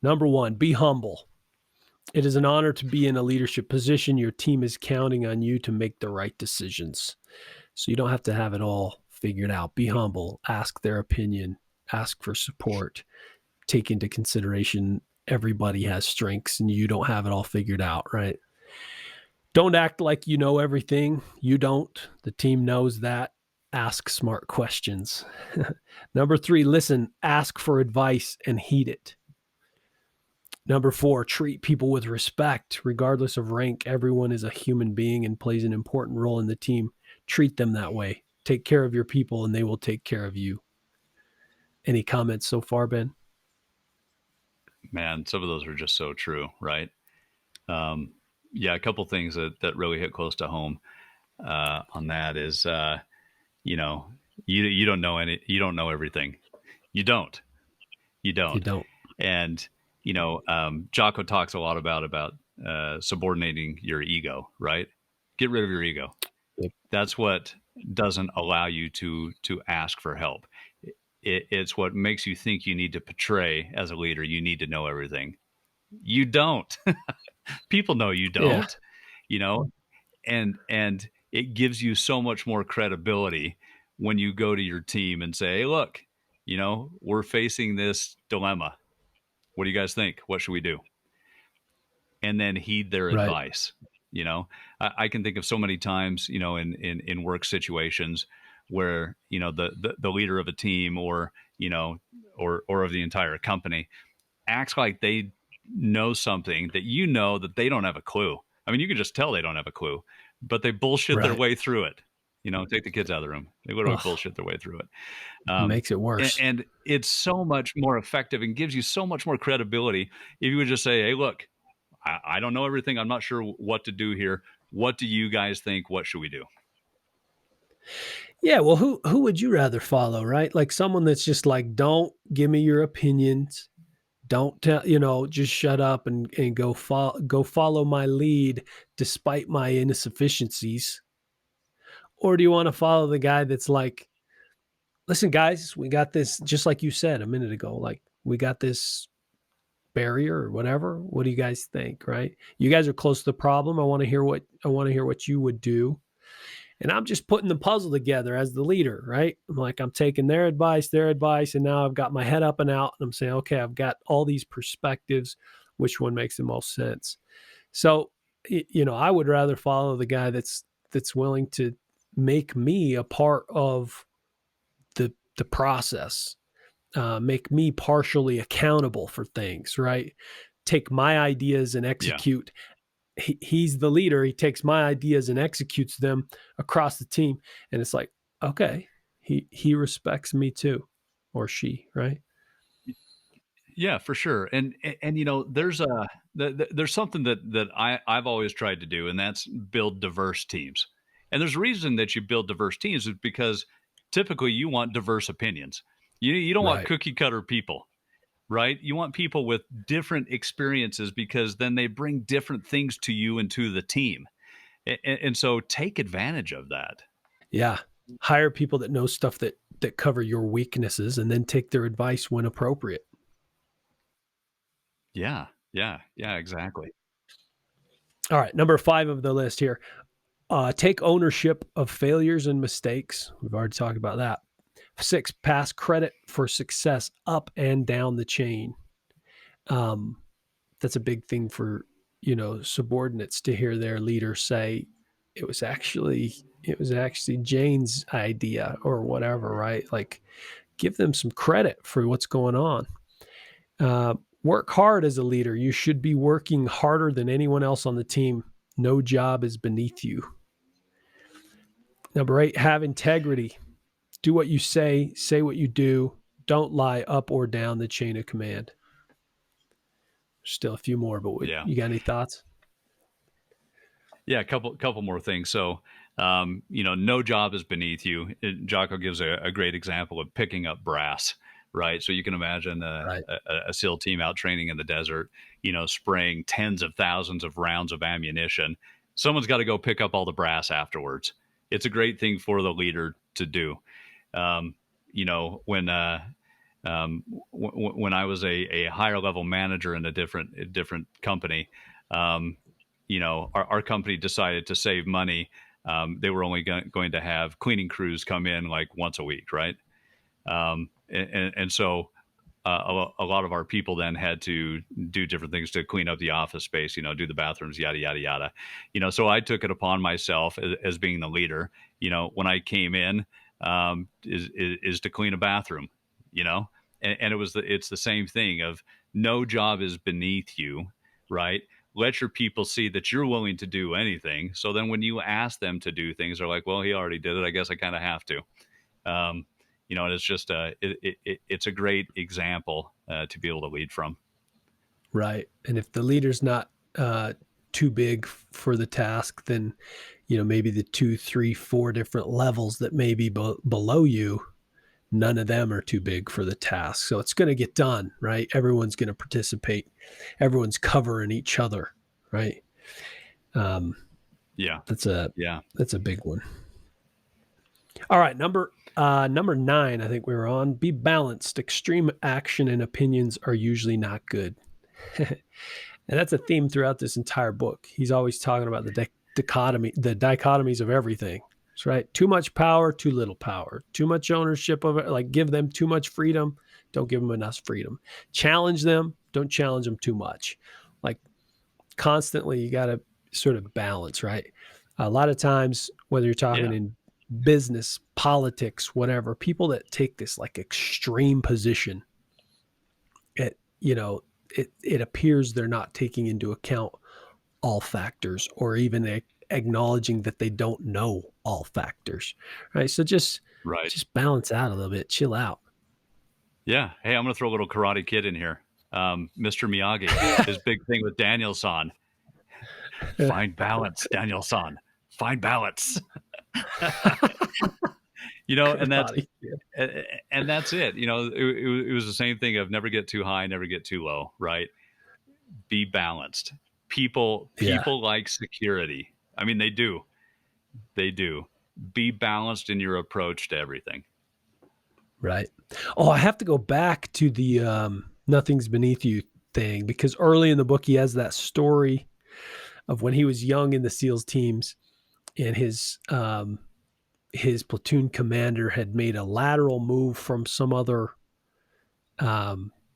Number one, be humble. It is an honor to be in a leadership position. Your team is counting on you to make the right decisions. So, you don't have to have it all figured out. Be humble, ask their opinion, ask for support. take into consideration everybody has strengths and you don't have it all figured out, right? Don't act like you know everything. You don't. The team knows that. Ask smart questions. Number 3, listen, ask for advice and heed it. Number 4, treat people with respect. Regardless of rank, everyone is a human being and plays an important role in the team. Treat them that way. Take care of your people and they will take care of you. Any comments so far, Ben? Man, some of those are just so true, right? Um, yeah, a couple things that really hit close to home on that is, you know, you don't know you don't know everything. You don't, you You don't. don't. And Jocko talks a lot about subordinating your ego, right? Get rid of your ego. Yep. That's what doesn't allow you to ask for help. It's what makes you think you need to portray as a leader. You need to know everything. You don't. People know you Yeah. don't. You know, and it gives you so much more credibility when you go to your team and say, "Hey, look, we're facing this dilemma. What do you guys think? What should we do?" And then heed their Right. advice. I can think of so many times, in work situations where the leader of a team or or of the entire company acts like they know something that that they don't have a clue. I mean, you can just tell they don't have a clue, but they bullshit their Right. way through it. Take the kids out of the room. They literally Ugh, bullshit their way through it. makes it And, worse. and it's so much more effective and gives you so much more credibility if you would just say, "Hey, look, I don't know everything. I'm not sure what to do here. What do you guys think? What should we do?" Yeah, well, who would you rather follow, right? Like someone that's just like, don't give me your opinions. Don't tell, just shut up and go follow my lead despite my insufficiencies. Or do you want to follow the guy that's like, listen, guys, we got this, just like you said a minute ago, like we got this barrier or whatever. What do you guys think? Right? You guys are close to the problem. I want to hear what you would do. And I'm just putting the puzzle together as the leader, right? I'm taking their advice, and now I've got my head up and out, and I'm saying, okay, I've got all these perspectives. Which one makes the most sense? So, I would rather follow the guy that's willing to make me a part of the process, make me partially accountable for things, right? Take my ideas and Yeah. execute. He's the leader. He takes my ideas and executes them across the team. And it's like, okay, he respects me too, or she, right? Yeah, for sure. And there's something that I've always tried to do, and that's build diverse teams. And there's a reason that you build diverse teams is because typically you want diverse opinions. You don't want Right. cookie cutter people, right? You want people with different experiences because then they bring different things to you and to the team. And so take advantage of that. Yeah. Hire people that know stuff that cover your weaknesses and then take their advice when appropriate. Yeah. Yeah. Yeah, exactly. All right. Number 5 of the list here. Take ownership of failures and mistakes. We've already talked about that. 6, pass credit for success up and down the chain. Um, that's a big thing for subordinates to hear their leader say it was actually Jane's idea or whatever, right? Like give them some credit for what's going on. Work hard as a leader. You should be working harder than anyone else on the team. No job is beneath you. Number 8, have integrity. Do what you say what you do. Don't lie up or down the chain of command. Still a few more, but Yeah. you got any thoughts? Yeah, a couple more things. So, no job is beneath you. Jocko gives a great example of picking up brass, right? So you can imagine Right. a SEAL team out training in the desert, spraying tens of thousands of rounds of ammunition. Someone's got to go pick up all the brass afterwards. It's a great thing for the leader to do. Um, when when I was a higher level manager in a different company, um, our company decided to save money. They were only going to have cleaning crews come in like once a week, right? And so a lot of our people then had to do different things to clean up the office space, do the bathrooms, yada, yada, yada. So I took it upon myself as being the leader, when I came in, is to clean a bathroom, and it's the same thing of no job is beneath you, right? Let your people see that you're willing to do anything. So then when you ask them to do things, they're like, well, he already did it. I guess I kind of have to. Um, and it's just it's a great example to be able to lead from. Right. And if the leader's not too big for the task, then maybe the 2, 3, 4 different levels that may be below you, none of them are too big for the task. So it's going to get done, right? Everyone's going to participate. Everyone's covering each other, right? Yeah, That's a yeah, big one. All right, number 9, I think we were on. Be balanced. Extreme action and opinions are usually not good. And that's a theme throughout this entire book. He's always talking about the dichotomies of everything. That's right. Too much power, too little power. Too much ownership of it. Like, give them too much freedom. Don't give them enough freedom. Challenge them. Don't challenge them too much. Like, constantly, you got to sort of balance, right? A lot of times, whether you're talking yeah, in business, politics, whatever, people that take this like extreme position, it appears they're not taking into account all factors, or even acknowledging that they don't know all factors, right? So just right. balance out a little bit, chill out. Yeah. Hey, I'm going to throw a little Karate Kid in here. Mr. Miyagi, his big thing with Daniel-san. Find balance, Daniel-san. Find balance. And Karate Kid. that's it. It was the same thing of never get too high, never get too low, right? Be balanced. People Yeah, like security. I mean, they do. They do. Be balanced in your approach to everything. right. Oh, I have to go back to the nothing's beneath you thing, because early in the book he has that story of when he was young in the SEALs teams, and his platoon commander had made a lateral move from some other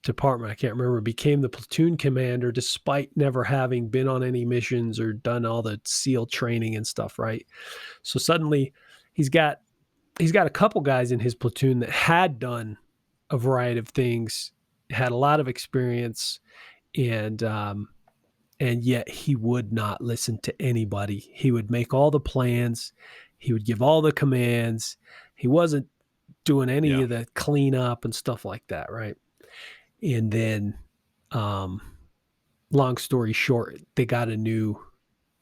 department. I can't remember. Became the platoon commander despite never having been on any missions or done all the SEAL training and stuff. Right. So suddenly, he's got a couple guys in his platoon that had done a variety of things, had a lot of experience, and yet he would not listen to anybody. He would make all the plans. He would give all the commands. He wasn't doing any Yeah. of the cleanup and stuff like that, right? And then, long story short, they got a new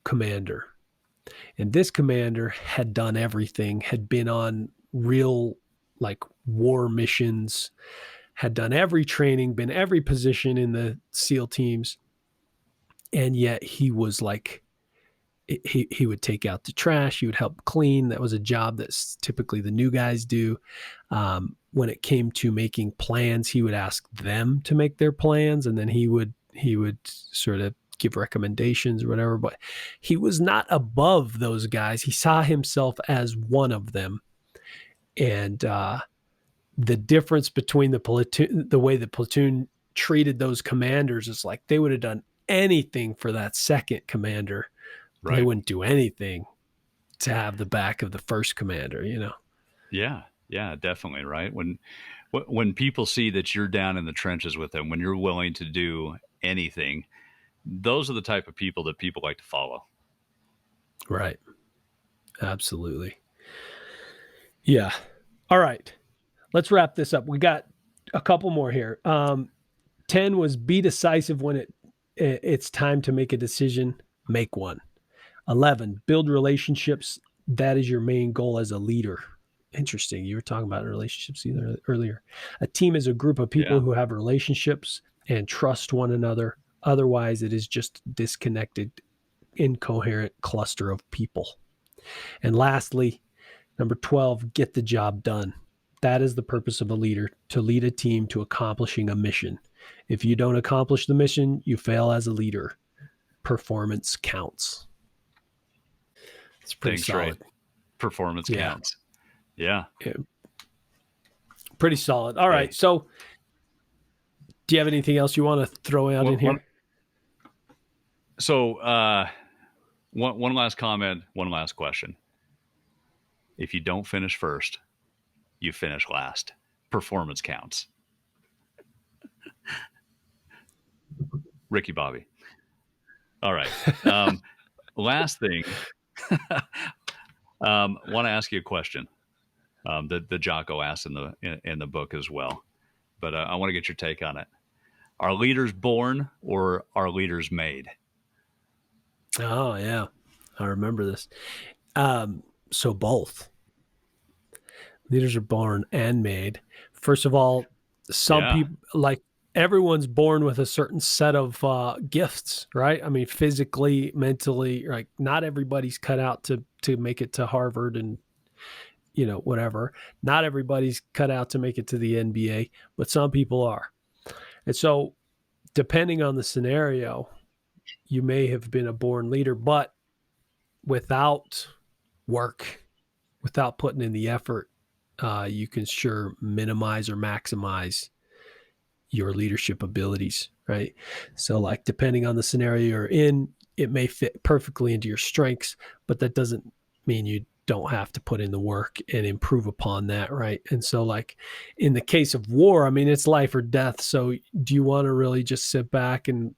commander. And this commander had done everything, had been on real like war missions, had done every training, been every position in the SEAL teams. And yet he was like, he would take out the trash. He would help clean. That was a job that typically the new guys do. When it came to making plans, he would ask them to make their plans, and then he would sort of give recommendations or whatever. But he was not above those guys. He saw himself as one of them, and the difference between the way the platoon treated those commanders is like they would have done anything for that second commander. They Right. wouldn't do anything to have the back of the first commander, Yeah. Yeah, definitely. Right. When people see that you're down in the trenches with them, when you're willing to do anything, those are the type of people that people like to follow. Right. Absolutely. Yeah. All right. Let's wrap this up. We got a couple more here. 10 was be decisive when it's time to make a decision, make one. 11, build relationships. That is your main goal as a leader. Interesting. You were talking about relationships earlier. A team is a group of people Yeah. who have relationships and trust one another. Otherwise, it is just a disconnected, incoherent cluster of people. And lastly, number 12, get the job done. That is the purpose of a leader, to lead a team to accomplishing a mission. If you don't accomplish the mission, you fail as a leader. Performance counts. It's pretty Dang straight. solid. Performance Yeah. counts. Yeah. Yeah. Pretty solid. All right. Hey. So Do you have anything else you want to throw out in One, here? so one last comment, one last question. If you don't finish first, you finish last. Performance counts. Ricky Bobby. All right. Last thing, want to ask you a question that the Jocko asked in the book as well, but I want to get your take on it. Are leaders born or are leaders made? Oh yeah, I remember this. So both leaders are born and made. First of all, some Yeah, people like everyone's born with a certain set of gifts, right? I mean, physically, mentally, like not everybody's cut out to make it to Harvard and whatever. Not everybody's cut out to make it to the NBA, but some people are. And so, depending on the scenario, you may have been a born leader, but without work, without putting in the effort, you can sure minimize or maximize your leadership abilities, right? So, like, depending on the scenario you're in, it may fit perfectly into your strengths, but that doesn't mean you don't have to put in the work and improve upon that, right? And so, like, in the case of war, I mean, it's life or death. So, do you want to really just sit back and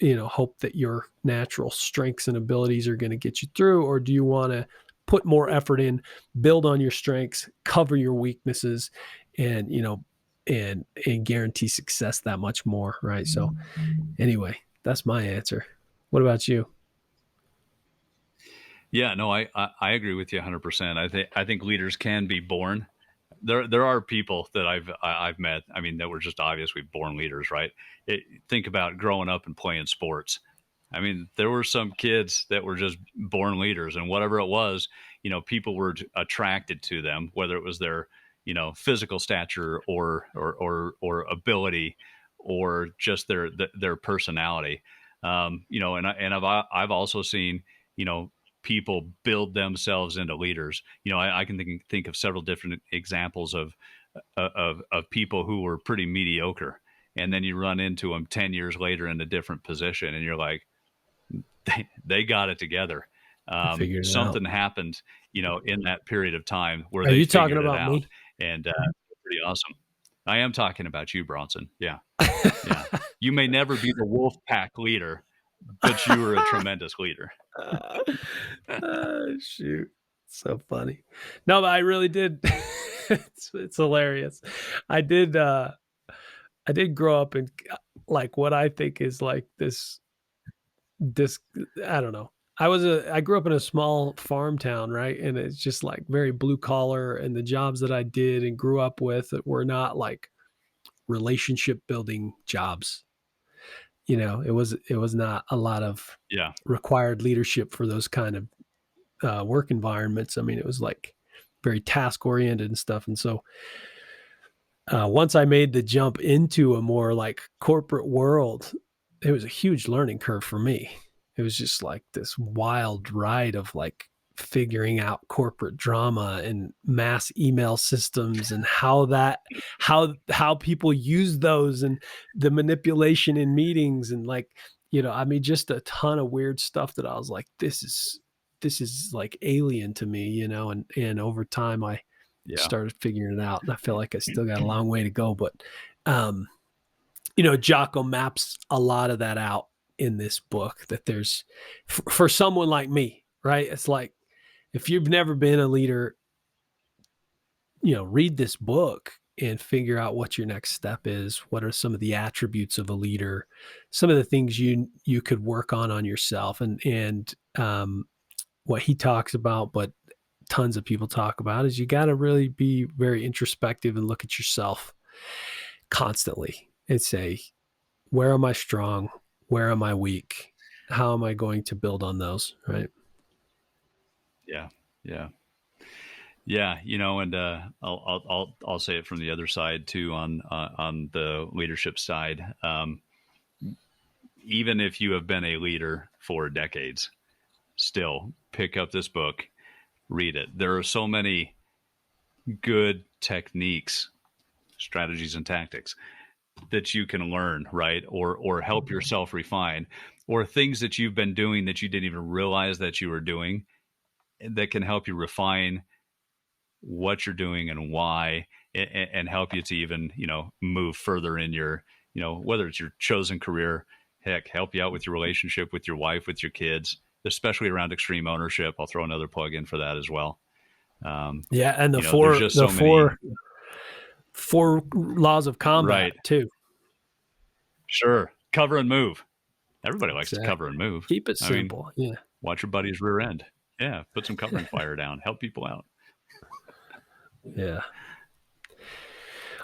hope that your natural strengths and abilities are going to get you through, or do you want to put more effort in, build on your strengths, cover your weaknesses, and and guarantee success that much more, right? So anyway, that's my answer. What about you? yeah. No, I agree with you 100%. I think leaders can be born. There are people that I've met. I mean, that were just obviously born leaders, right? Think about growing up and playing sports. I mean, there were some kids that were just born leaders, and whatever it was, people were attracted to them, whether it was their, physical stature or ability, or just their personality. And I've also seen, people build themselves into leaders. I can think of several different examples of people who were pretty mediocre, and then you run into them 10 years later in a different position, and you're like, they got it together. I figured it out. Something happened, in that period of time where Are they you talking figured it about out, me? and pretty awesome. I am talking about you, Bronson. Yeah, yeah. You may never be the wolf pack leader, but you were a tremendous leader. Shoot, so funny. No, but I really did. It's hilarious. I did. I did grow up in like what I think is like this. I don't know. I grew up in a small farm town, right? And it's just like very blue collar, and the jobs that I did and grew up with were not like relationship building jobs. It was not a lot of Yeah, required leadership for those kind of work environments. I mean, it was like very task oriented and stuff. And so once I made the jump into a more like corporate world, it was a huge learning curve for me. It was just like this wild ride of like figuring out corporate drama and mass email systems and how people use those and the manipulation in meetings and like I mean just a ton of weird stuff that I was like this is like alien to me, and over time I yeah, started figuring it out, and I feel like I still got a long way to go. But um, Jocko maps a lot of that out in this book. That there's for someone like me, right? It's like if you've never been a leader, read this book and figure out what your next step is. What are some of the attributes of a leader? Some of the things you could work on yourself, and what he talks about, but tons of people talk about is you got to really be very introspective and look at yourself constantly and say, where am I strong? Where am I weak? How am I going to build on those? Right. yeah, yeah. Yeah, and I'll say it from the other side too, on the leadership side. Even if you have been a leader for decades, still pick up this book, read it. There are so many good techniques, strategies, and tactics that you can learn, right? Or help yourself refine, or things that you've been doing that you didn't even realize that you were doing that can help you refine what you're doing and why, and help you to even, move further in your, whether it's your chosen career, heck, help you out with your relationship with your wife, with your kids, especially around extreme ownership. I'll throw another plug in for that as well. Yeah, and There's just so many. four laws of combat Right. too. Sure. Cover and move. Everybody likes to Exactly. cover and move. Keep it I mean, simple. Yeah. watch your buddy's rear end. Yeah. Put some covering fire down. Help people out. Yeah.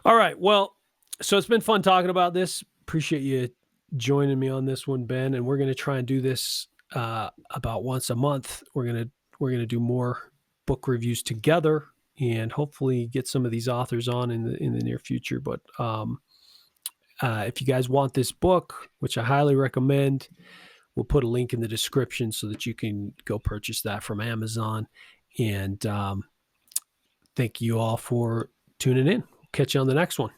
All right. Well, so it's been fun talking about this. Appreciate you joining me on this one, Ben. And we're going to try and do this about once a month. We're gonna do more book reviews together, and hopefully get some of these authors on in the near future. But if you guys want this book, which I highly recommend, we'll put a link in the description so that you can go purchase that from Amazon. And thank you all for tuning in. Catch you on the next one.